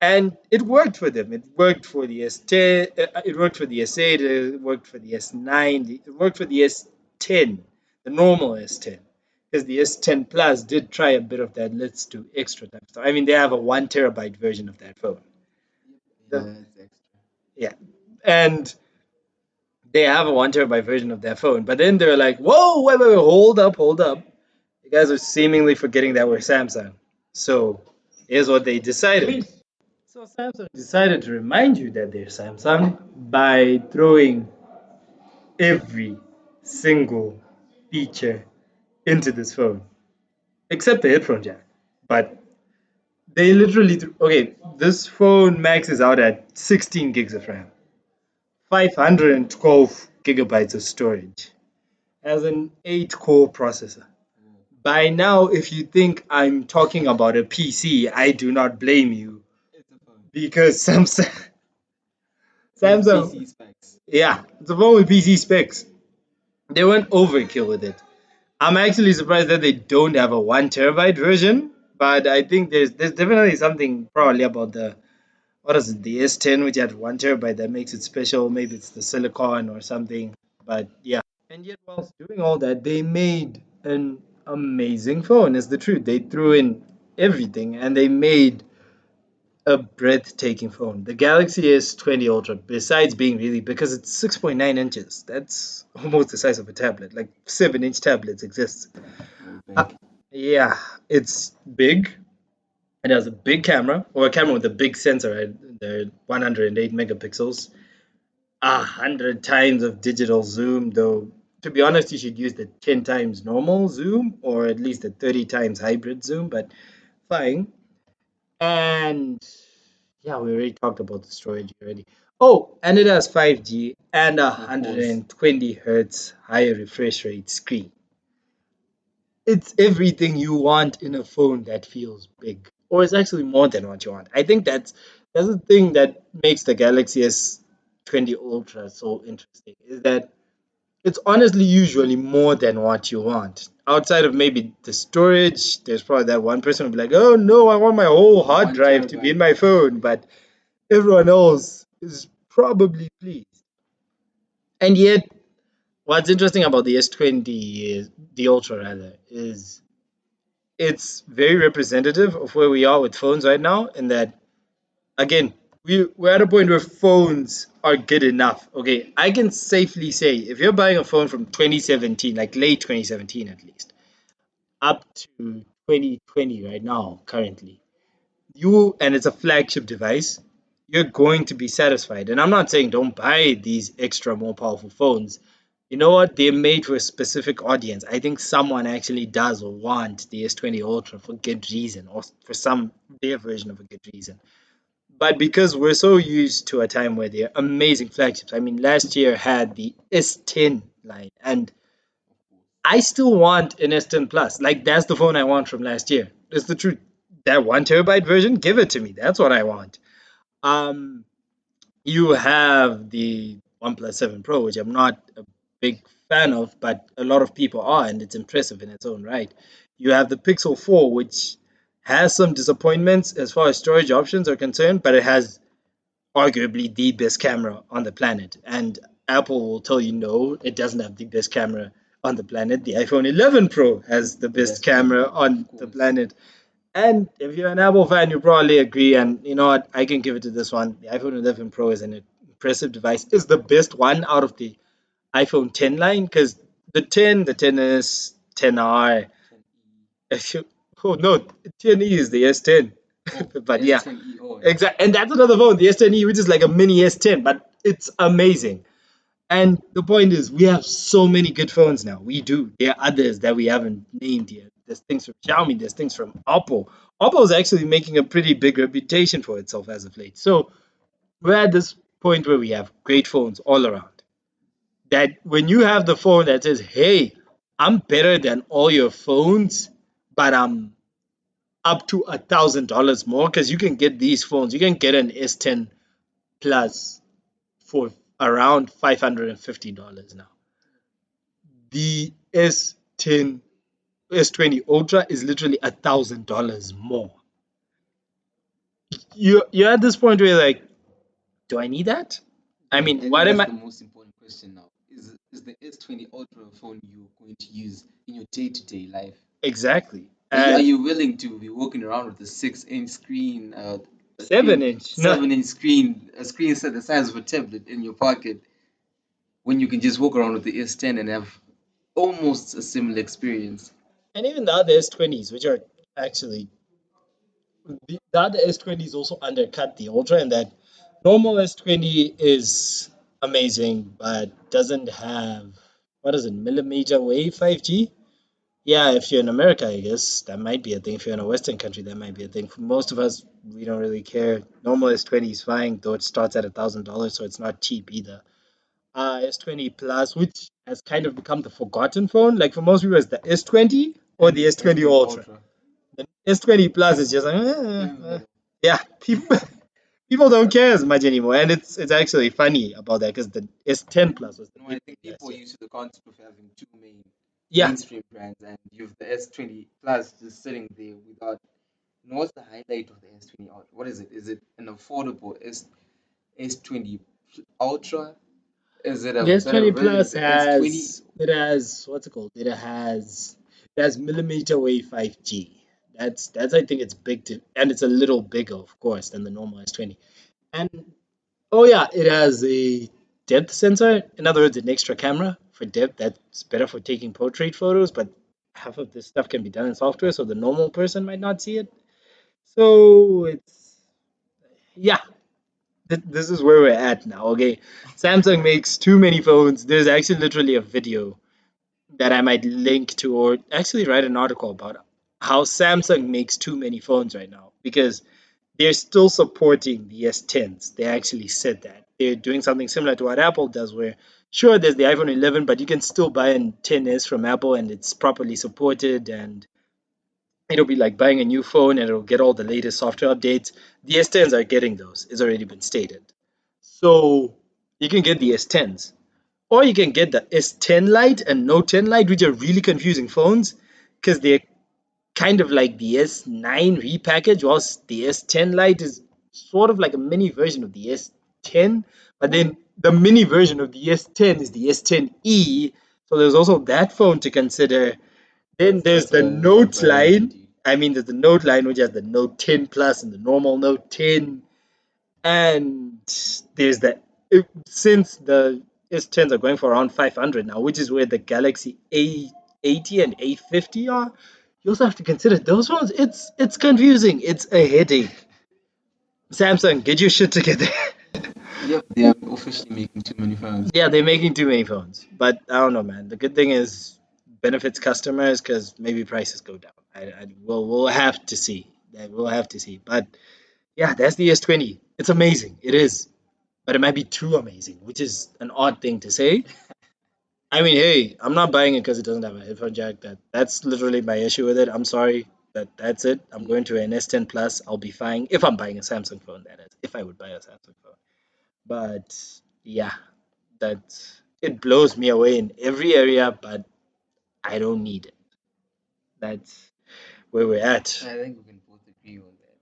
And it worked for them. It worked for the S10. It worked for the S8. It worked for the S9. It worked for the S10, the normal S10, because the S10 Plus did try a bit of that. Let's do extra type stuff. I mean, they have a 1 terabyte version of that phone. Yeah, and they have a 1 terabyte version of their phone. But then they're like, "Whoa, wait, hold up, hold up! You guys are seemingly forgetting that we're Samsung." So here's what they decided. So Samsung decided to remind you that they're Samsung by throwing every single feature into this phone, except the headphone jack. But they literally okay. This phone maxes out at 16 gigs of RAM, 512 gigabytes of storage, has an 8-core processor. By now, if you think I'm talking about a PC, I do not blame you because Samsung, yeah, it's a phone with PC specs. They went overkill with it. I'm actually surprised that they don't have a 1 terabyte version, but I think there's definitely something probably about the what is it, the S10, which had 1 terabyte that makes it special. Maybe it's the silicon or something. But yeah. And yet whilst doing all that, they made an amazing phone, is the truth. They threw in everything and they made a breathtaking phone. The Galaxy S20 Ultra, besides being really because it's 6.9 inches, that's almost the size of a tablet. Like 7-inch tablets exist. Uh, yeah, it's big. It has a big camera, or a camera with a big sensor, right? The 108 megapixels, 100 times of digital zoom. Though, to be honest, you should use the 10 times normal zoom, or at least the 30 times hybrid zoom. But fine. And yeah, we already talked about the storage already. Oh, and it has 5G and a 120 hertz higher refresh rate screen. It's everything you want in a phone that feels big, or it's actually more than what you want. I think that's the thing that makes the Galaxy S20 Ultra so interesting, is that it's honestly usually more than what you want. Outside of maybe the storage, there's probably that one person who'll be like, "Oh no, I want my whole hard drive to be in my phone," but everyone else is probably pleased. And yet, what's interesting about the S20 is the Ultra rather is it's very representative of where we are with phones right now, in that again we're at a point where phones are good enough. Okay, I can safely say if you're buying a phone from 2017, like late 2017 at least, up to 2020 right now currently, you and it's a flagship device, you're going to be satisfied. And I'm not saying don't buy these extra more powerful phones. You know what? They're made for a specific audience. I think someone actually does want the S20 Ultra for good reason, or for some their version of a good reason. But because we're so used to a time where they're amazing flagships, I mean, last year had the S10 line, and I still want an S10 Plus. Like, that's the phone I want from last year. It's the truth. That 1 terabyte version, give it to me. That's what I want. Um, you have the OnePlus 7 Pro, which I'm not a big fan of, but a lot of people are, and it's impressive in its own right. You have the Pixel 4, which has some disappointments as far as storage options are concerned, but it has arguably the best camera on the planet. And Apple will tell you no, it doesn't have the best camera on the planet. The iPhone 11 Pro has the The best best camera, camera of on the course. planet. And if you're an Apple fan, you probably agree. And you know what? I can give it to this one. The iPhone 11 Pro is an impressive device. It's the best one out of the iPhone 10 line because the 10s, 10R. 10E. If you, oh no, 10e is the S10. Oh, the But yeah, S20. Oh, yeah. exactly. And that's another phone, the S10e, which is like a mini S10, but it's amazing. And the point is, we have so many good phones now. We do. There are others that we haven't named yet. There's things from Xiaomi, there's things from Oppo. Oppo is actually making a pretty big reputation for itself as of late. So we're at this point where we have great phones all around. That when you have the phone that says, hey, I'm better than all your phones, but I'm up to $1,000 more because you can get these phones. You can get an S10 Plus for around $550 now. The S10 S20 Ultra is literally $1,000 more. You're at this point where you're like, do I need that? I Bro, mean, I think what am that's I the most important question now. Is the S20 Ultra a phone you're going to use in your day-to-day life? exactly? Are And you willing to be walking around with a 6-inch screen, a seven screen, inch, no, 7-inch screen, a screen set the size of a tablet in your pocket when you can just walk around with the S10 and have almost a similar experience? and even the other S20s, which are actually the other S20s also undercut the Ultra in that normal S20 is amazing, but doesn't have what is it, millimeter wave 5G? Yeah, if you're in America, I guess that might be a thing. If you're in a Western country, that might be a thing. For most of us, we don't really care. Normal S20 is fine, though it starts at $1,000, so it's not cheap either. S20 Plus, which has kind of become the forgotten phone. Like for most people, it's the S20 or And the the S20 S20 Ultra. Ultra. The S20 Plus is just like, In the middle. yeah, people don't care as much anymore, and it's actually funny about that because the S10 Plus was the No, big I thing think last people are year. used to the concept of having two Yeah, mainstream brands, and you've the S20 Plus just sitting there without. You know, what's the highlight of the S20 Ultra? What is it? Is it an affordable S20 Ultra? Is it a the better S20 version of Plus the S20? has what's it called? It has millimeter wave 5G. That's I think it's big to, and it's a little bigger, of course, than the normal S20. And oh yeah, it has a depth sensor. In other words, an extra camera for depth. That's better for taking portrait photos, but half of this stuff can be done in software, so the normal person might not see it. So it's yeah, this is where we're at now. Okay, Samsung makes too many phones. There's actually literally a video that I might link to, or actually write an article about how Samsung makes too many phones right now because they're still supporting the S10s. They actually said that they're doing something similar to what Apple does, where sure there's the iPhone 11, but you can still buy an 10s from Apple and it's properly supported, and it'll be like buying a new phone and it'll get all the latest software updates. The S10s are getting those. It's already been stated. So you can get the S10s, or you can get the S10 Lite and Note 10 Lite, which are really confusing phones because they're kind of like the S9 repackaged, whilst the S10 Lite is sort of like a mini version of the S10. But then the mini version of the S10 is the S10e. So there's also that phone to consider. Then there's That's the a Note variety, line. dude. I mean, there's the Note line, which has the Note 10 Plus and the normal Note 10. And there's the since the S10s are going for around 500 now, which is where the Galaxy A80 and A50 are. You also have to consider those ones. It's confusing. It's a headache. Samsung, get your shit together. Yep, they are officially making too many phones. Yeah, they're making too many phones, but I don't know, man. The good thing is benefits customers because maybe prices go down. We'll have to see. We'll have to see. But yeah, that's the S20. It's amazing. It is, but it might be too amazing, which is an odd thing to say. I mean, hey, I'm not buying it because it doesn't have a headphone jack. That's literally my issue with it. I'm sorry. That's it. I'm Yeah. going to an S10 Plus. I'll be fine if I'm buying a Samsung phone. That is, if I would buy a Samsung phone. But yeah, that it blows me away in every area, but I don't need it. That's where we're at. I think we can both agree on that.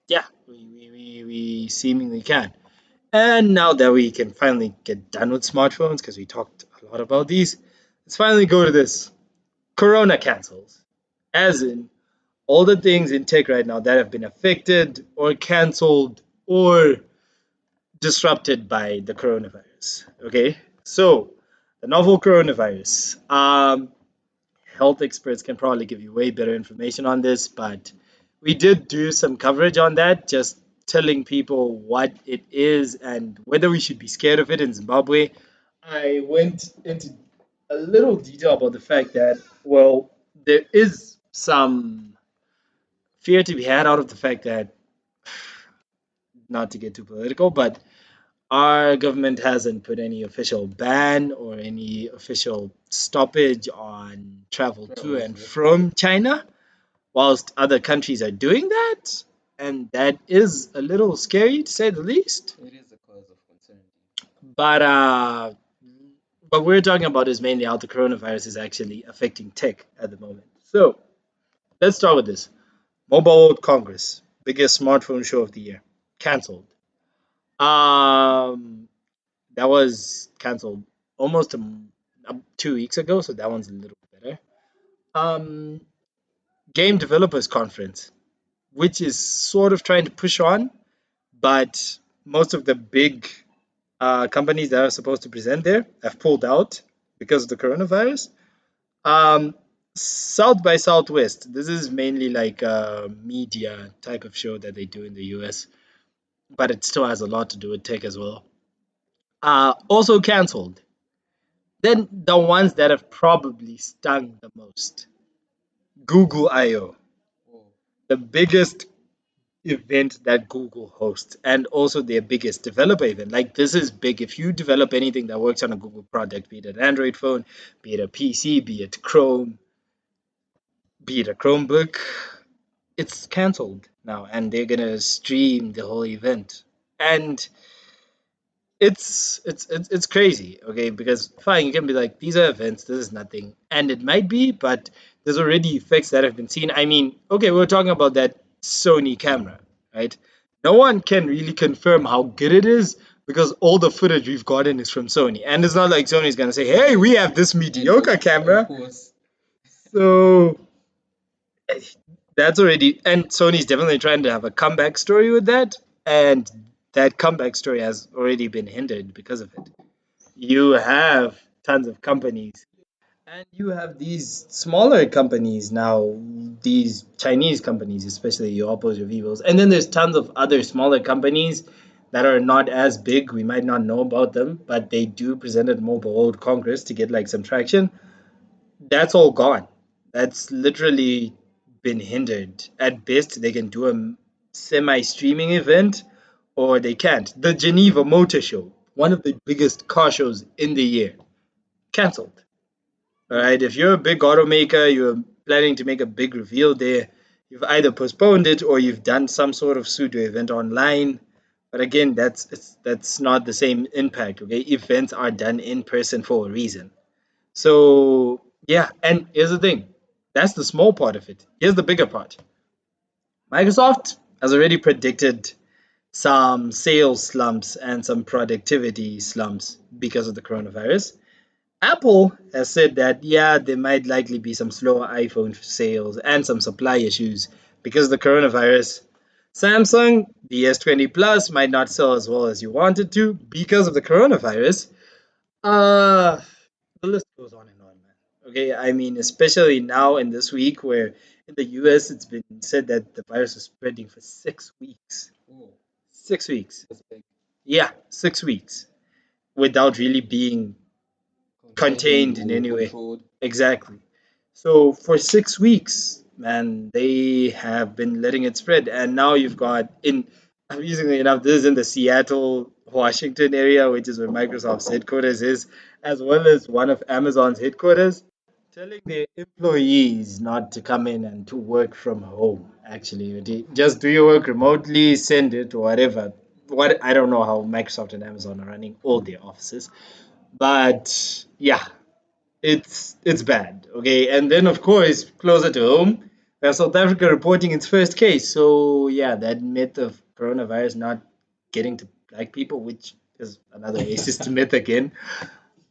Yeah, we seemingly can. And now that we can finally get done with smartphones, because we talked a lot about these, let's finally go to this Corona cancels. As in, all the things in tech right now that have been affected or cancelled or disrupted by the coronavirus. Okay, so the novel coronavirus. Health experts can probably give you way better information on this, but we did do some coverage on that, just telling people what it is and whether we should be scared of it in Zimbabwe. I went into a little detail about the fact that, well, there is some fear to be had out of the fact that, not to get too political, but our government hasn't put any official ban or any official stoppage on travel to Travels, and yeah. from China, whilst other countries are doing that. And that is a little scary to say the least. It is a cause of concern. But what we're talking about is mainly how the coronavirus is actually affecting tech at the moment. So let's start with this. Mobile World Congress, biggest smartphone show of the year, cancelled. Um, that was cancelled almost 2 weeks ago, so that one's a little better. Um, Game Developers Conference, which is sort of trying to push on, but most of the big companies that are supposed to present there have pulled out because of the coronavirus. Um, South by Southwest, this is mainly like a media type of show that they do in the US, but it still has a lot to do with tech as well. Also cancelled. Then the ones that have probably stung the most. Google I/O, Oh, the biggest event that Google hosts, and also their biggest developer event. Like, this is big. If you develop anything that works on a Google product, be it an Android phone, be it a PC, be it Chrome, be it a Chromebook, it's cancelled now, and they're gonna stream the whole event. And it's crazy, okay? Because fine, you can be like, these are events, this is nothing, and it might be, but there's already effects that have been seen. I mean, okay, we're talking about that Sony camera, right? No one can really confirm how good it is because all the footage we've gotten is from Sony, and it's not like Sony's gonna say, "Hey, we have this and of mediocre of camera." course, So that's already, and Sony's definitely trying to have a comeback story with that, and that comeback story has already been hindered because of it. You have tons of companies, and you have these smaller companies now, these Chinese companies, especially your Oppos, your Vivos, and then there's tons of other smaller companies that are not as big. We might not know about them, but they do present at Mobile World Congress to get like some traction. That's all gone. That's literally been hindered. At best, they can do a semi-streaming event, or they can't. The Geneva Motor Show, one of the biggest car shows in the year, cancelled. All right, if you're a big automaker, you're planning to make a big reveal there, you've either postponed it or you've done some sort of pseudo event online. But again, that's not the same impact. Okay, events are done in person for a reason. So yeah, and here's the thing. That's the small part of it. Here's the bigger part. Microsoft has already predicted some sales slumps and some productivity slumps because of the coronavirus. Apple has said that, yeah, there might likely be some slower iPhone sales and some supply issues because of the coronavirus. Samsung, the S20 Plus, might not sell as well as you wanted to because of the coronavirus. Uh, the list goes on and on, man. Okay, I mean, especially now in this week where in the US it's been said that the virus is spreading for 6 weeks. oh, 6 weeks. that's big. Yeah, 6 weeks without really being Contained contained in or any way. controlled. Exactly. So for 6 weeks, man, they have been letting it spread, and now you've got in. Amusingly enough, this is in the Seattle, Washington area, which is where Microsoft's headquarters is, as well as one of Amazon's headquarters, telling their employees not to come in and to work from home. Actually, just do your work remotely, send it or whatever. What I don't know how Microsoft and Amazon are running all their offices, But yeah, it's bad. Okay, and then of course closer to home, we have South Africa reporting its first case. So yeah, that myth of coronavirus not getting to black people, which is another racist myth again.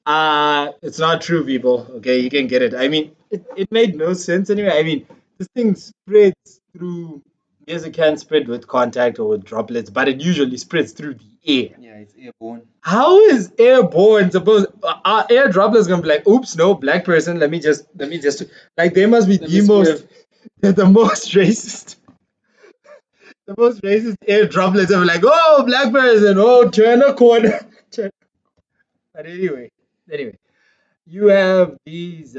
It's not true, people. Okay, you can get it. I mean, it made no sense anyway. I mean, this thing spreads through. Yes, it can spread with contact or with droplets, but it usually spreads through the air. Yeah, it's airborne. How is airborne supposed? Are air droplets gonna be like, oops, no, black person. Let me just. Like they must be Let me the most, swerve. the most racist, the most racist air droplets. Ever like, oh, black person, oh, turn a corner. But anyway, you have these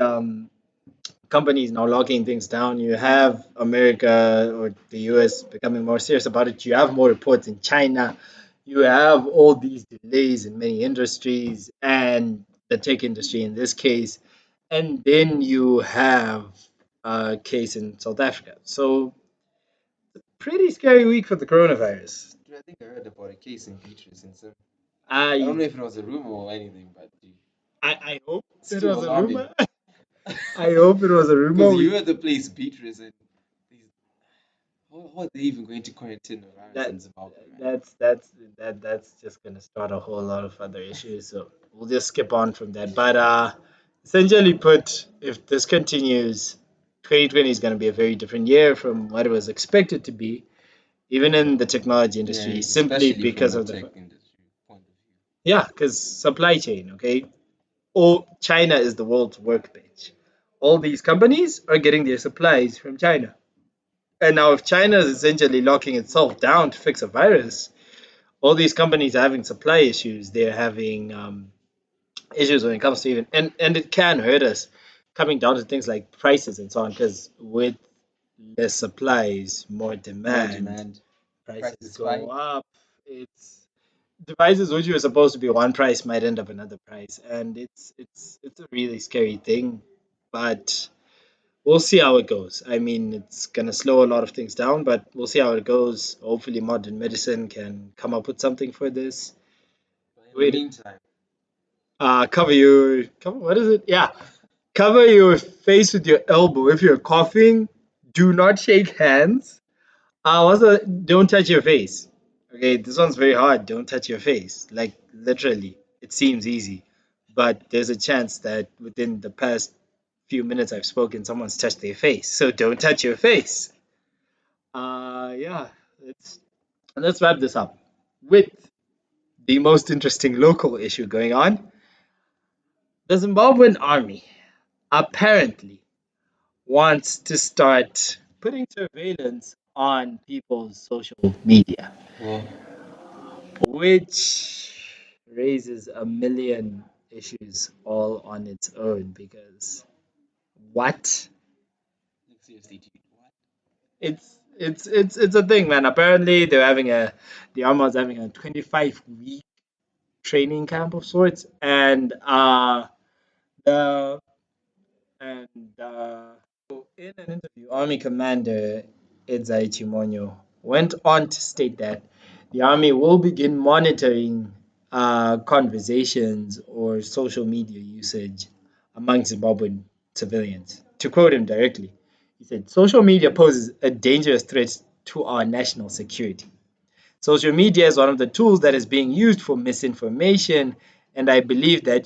companies now locking things down. You have America or the US becoming more serious about it. You have more reports in China. You have all these delays in many industries and the tech industry in this case. And then you have a case in South Africa. So, pretty scary week for the coronavirus. Dude, I think I heard about a case in Beatrice and Zim. I don't I know if it was a rumor or anything, but dude, I hope it's it too was a alarming. rumor. I hope it was a rumor. Because you heard the place Beatrice and these, how are they even going to quarantine the virus that in Zimbabwe, man? that's just gonna start a whole lot of other issues. So we'll just skip on from that. But essentially put, if this continues, 2020 is gonna be a very different year from what it was expected to be, even in the technology Yeah, industry, simply especially from because a of tech industry point of view. yeah, because supply chain. Okay, all China is the world's workbench. All these companies are getting their supplies from China. And now, if China is essentially locking itself down to fix a virus, all these companies are having supply issues. They're having issues when it comes to even, and it can hurt us coming down to things like prices and so on. Because with less supplies, more More demand, demand, prices prices go spike. up. It's devices which were supposed to be one price might end up another price, and it's a really scary thing. But we'll see how it goes. I mean, it's gonna slow a lot of things down, but we'll see how it goes. Hopefully, modern medicine can come up with something for this. But in the Wait, meantime, cover. What is it? Yeah, cover your face with your elbow if you're coughing. Do not shake hands. Also, don't touch your face. Okay, this one's very hard. Don't touch your face. Like literally, it seems easy, but there's a chance that within the past few minutes I've spoken, someone's touched their face. So don't touch your face. Yeah, let's let's wrap this up with the most interesting local issue going on. The Zimbabwean army apparently wants to start putting surveillance on people's social media, well, which raises a million issues all on its own because what? like seriously, dude, what? It's a thing, man. Apparently they're having a the army is having a 25-week training camp of sorts, and the and so in an interview, Army Commander Edzai Chimonyo went on to state that the Army will begin monitoring conversations or social media usage among Zimbabwean civilians. To quote him directly, he said, social media poses a dangerous threat to our national security. Social media is one of the tools that is being used for misinformation, and I believe that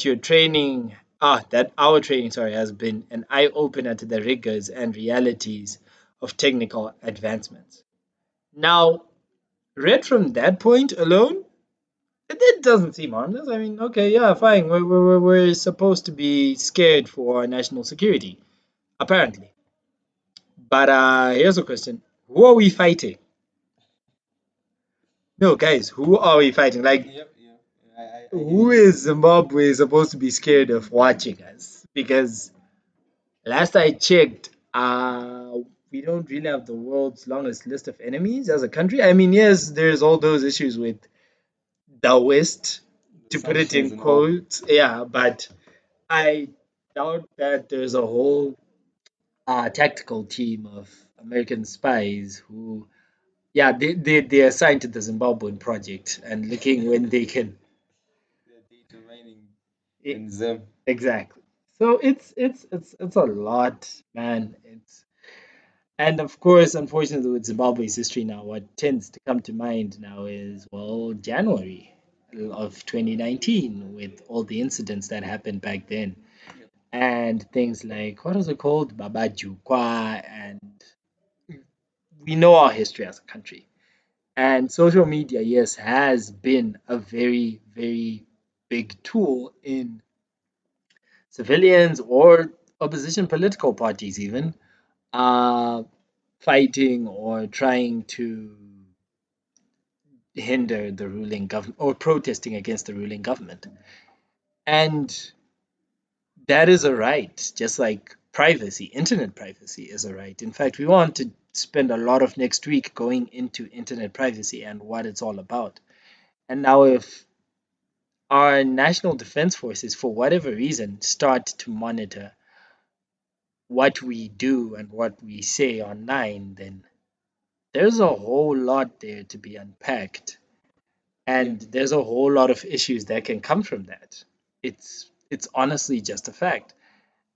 that our training, sorry, has been an eye opener to the rigors and realities of technical advancements. Now, read from that point alone, it doesn't seem harmless. I mean, okay, yeah, fine. We're supposed to be scared for our national security, apparently. But here's a question: who are we fighting? No, guys, who are we fighting? Like, Yep, yep. I hear who you. is Zimbabwe supposed to be scared of watching us? Because last I checked, we don't really have the world's longest list of enemies as a country. I mean, yes, there's all those issues with the West, The to put it sanctions in and all. quotes. Yeah, but I doubt that there's a whole tactical team of American spies who, yeah, they're assigned to the Zimbabwean project and looking when they can. They're data mining. I- And Zim. exactly. So it's a lot, man. It's and of course, unfortunately, with Zimbabwe's history now, what tends to come to mind now is, well, January of 2019 with all the incidents that happened back then. Yep. And things like, what was it called? Baba Jukwa. And we know our history as a country. And social media, yes, has been a very, very big tool in civilians or opposition political parties, even uh, fighting or trying to hinder the ruling government or protesting against the ruling government. And that is a right, just like privacy, internet privacy is a right. In fact, we want to spend a lot of next week going into internet privacy and what it's all about. And now, if our national defense forces, for whatever reason, start to monitor what we do and what we say online, then there's a whole lot there to be unpacked. Yeah. And there's a whole lot of issues that can come from that. It's honestly just a fact.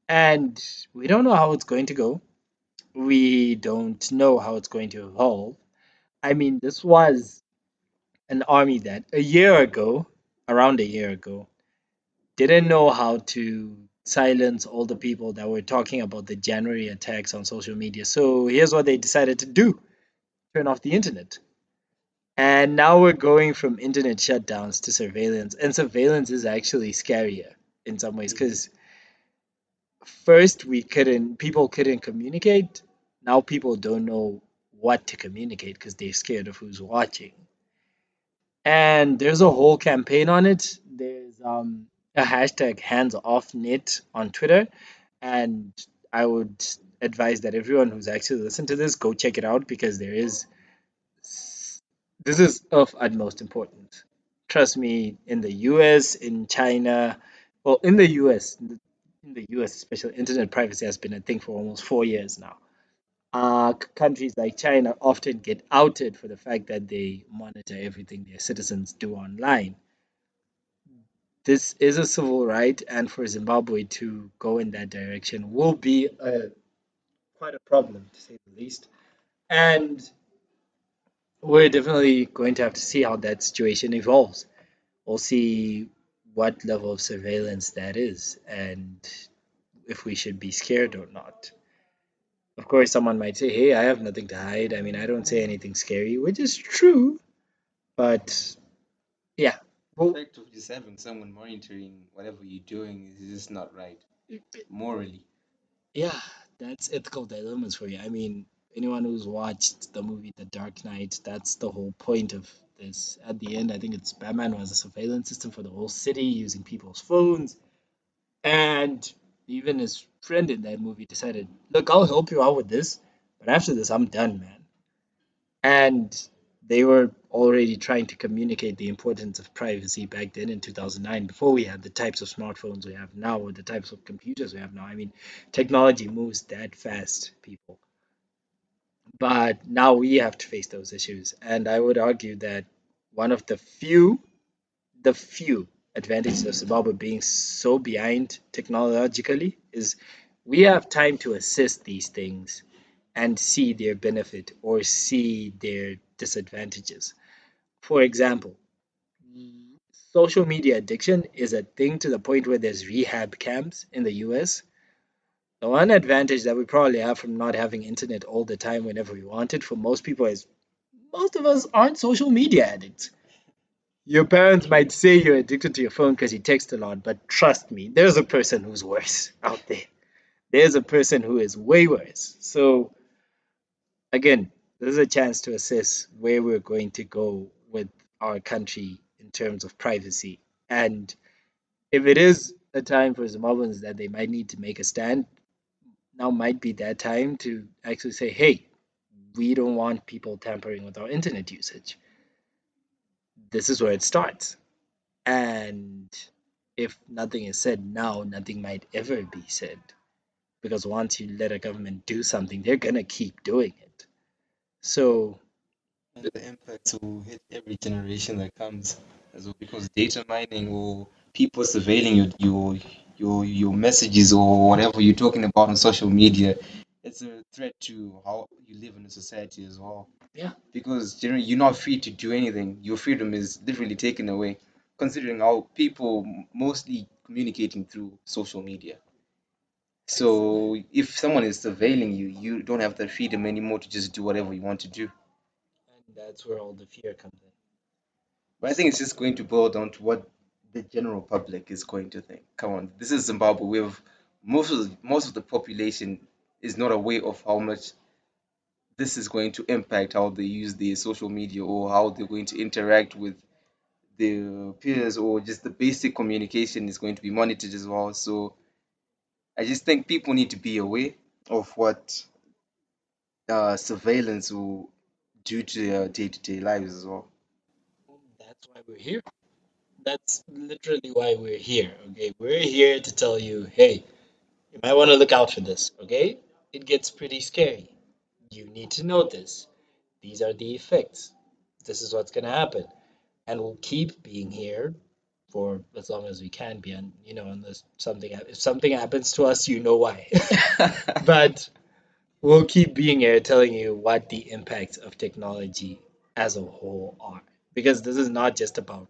And we don't know how it's going to go. We don't know how it's going to evolve. I mean, this was an army that a year ago, around a year ago, didn't know how to silence all the people that were talking about the January attacks on social media. So here's what they decided to do: turn off the internet. And now we're going from internet shutdowns to surveillance. And surveillance is actually scarier in some ways Mhm. because first people couldn't communicate. Now people don't know what to communicate because they're scared of who's watching. And there's a whole campaign on it. There's a hashtag hands off knit on Twitter. And I would advise that everyone who's actually listened to this go check it out because this is of utmost importance. Trust me, in the US, in China, well, in the US, in the US, especially, internet privacy has been a thing for almost 4 years now. Countries like China often get outed for the fact that they monitor everything their citizens do online. This is a civil right, and for Zimbabwe to go in that direction will be quite a problem, to say the least. And we're definitely going to have to see how that situation evolves. We'll see what level of surveillance that is and if we should be scared or not. Of course, someone might say, hey, I have nothing to hide. I mean, I don't say anything scary, which is true. But yeah, The well, fact of just having someone monitoring whatever you're doing is just not right morally. yeah, that's ethical dilemmas for you. I mean, anyone who's watched the movie The Dark Knight, that's the whole point of this. At the end, I think it's Batman was a surveillance system for the whole city using people's phones. And even his friend in that movie decided, look, I'll help you out with this, but after this, I'm done, man. And they were already trying to communicate the importance of privacy back then in 2009, before we had the types of smartphones we have now or the types of computers we have now. I mean, technology moves that fast, people. But now we have to face those issues. And I would argue that one of the few advantages of Zimbabwe being so behind technologically is we have time to assess these things and see their benefit or see their disadvantages. For example, social media addiction is a thing to the point where there's rehab camps in the US. The one advantage that we probably have from not having internet all the time whenever we want it for most people is most of us aren't social media addicts. Your parents might say you're addicted to your phone because you text a lot, but trust me, there's a person who's worse out there. There's a person who is way worse. So, again, this is a chance to assess where we're going to go with our country in terms of privacy. And if it is a time for Zimbabweans that they might need to make a stand, now might be that time to actually say, hey, we don't want people tampering with our internet usage. This is where it starts. And if nothing is said now, nothing might ever be said. Because once you let a government do something, they're going to keep doing it. So, And the impact will hit every generation that comes as well, because data mining will people surveilling your messages or whatever you're talking about on social media, it's a threat to how you live in a society as well. Yeah, Because generally you're not free to do anything. Your freedom is literally taken away, considering how people mostly communicating through social media. So if someone is surveilling you, you don't have the freedom anymore to just do whatever you want to do. and that's where all the fear comes in. But I think it's just going to boil down to what the general public is going to think. Come on, this is Zimbabwe. We have most of the population is not aware of how much this is going to impact how they use their social media or how they're going to interact with their peers, or just the basic communication is going to be monitored as well. So I just think people need to be aware of what surveillance will do to their day-to-day lives as well. That's why we're here. That's literally why we're here. Okay, we're here to tell you, hey, you might want to look out for this. Okay, it gets pretty scary. You need to know this. These are the effects. This is what's gonna happen, and we'll keep being here for as long as we can be. And unless something if something happens to us, you know why. But we'll keep being here telling you what the impacts of technology as a whole are. Because this is not just about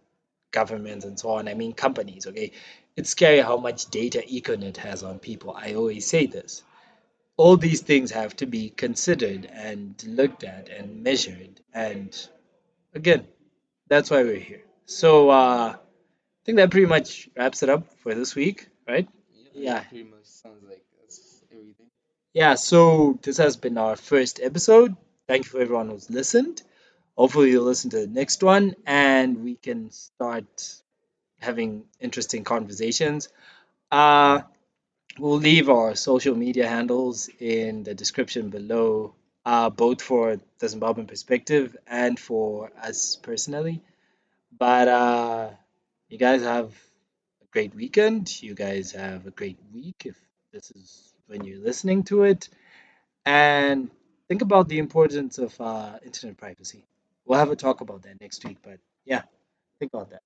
governments and so on. I mean, companies, okay? It's scary how much data Econet has on people. I always say this. All these things have to be considered and looked at and measured. And again, that's why we're here. So I think that pretty much wraps it up for this week, right? Yeah, Yeah. pretty much sounds like that's everything. Yeah, so this has been our first episode. Thank you for everyone who's listened. Hopefully, you'll listen to the next one and we can start having interesting conversations. Uh, we'll leave our social media handles in the description below, both for the Zimbabwean perspective and for us personally. But you guys have a great weekend. You guys have a great week if this is when you're listening to it. And think about the importance of internet privacy. We'll have a talk about that next week, but yeah, think about that.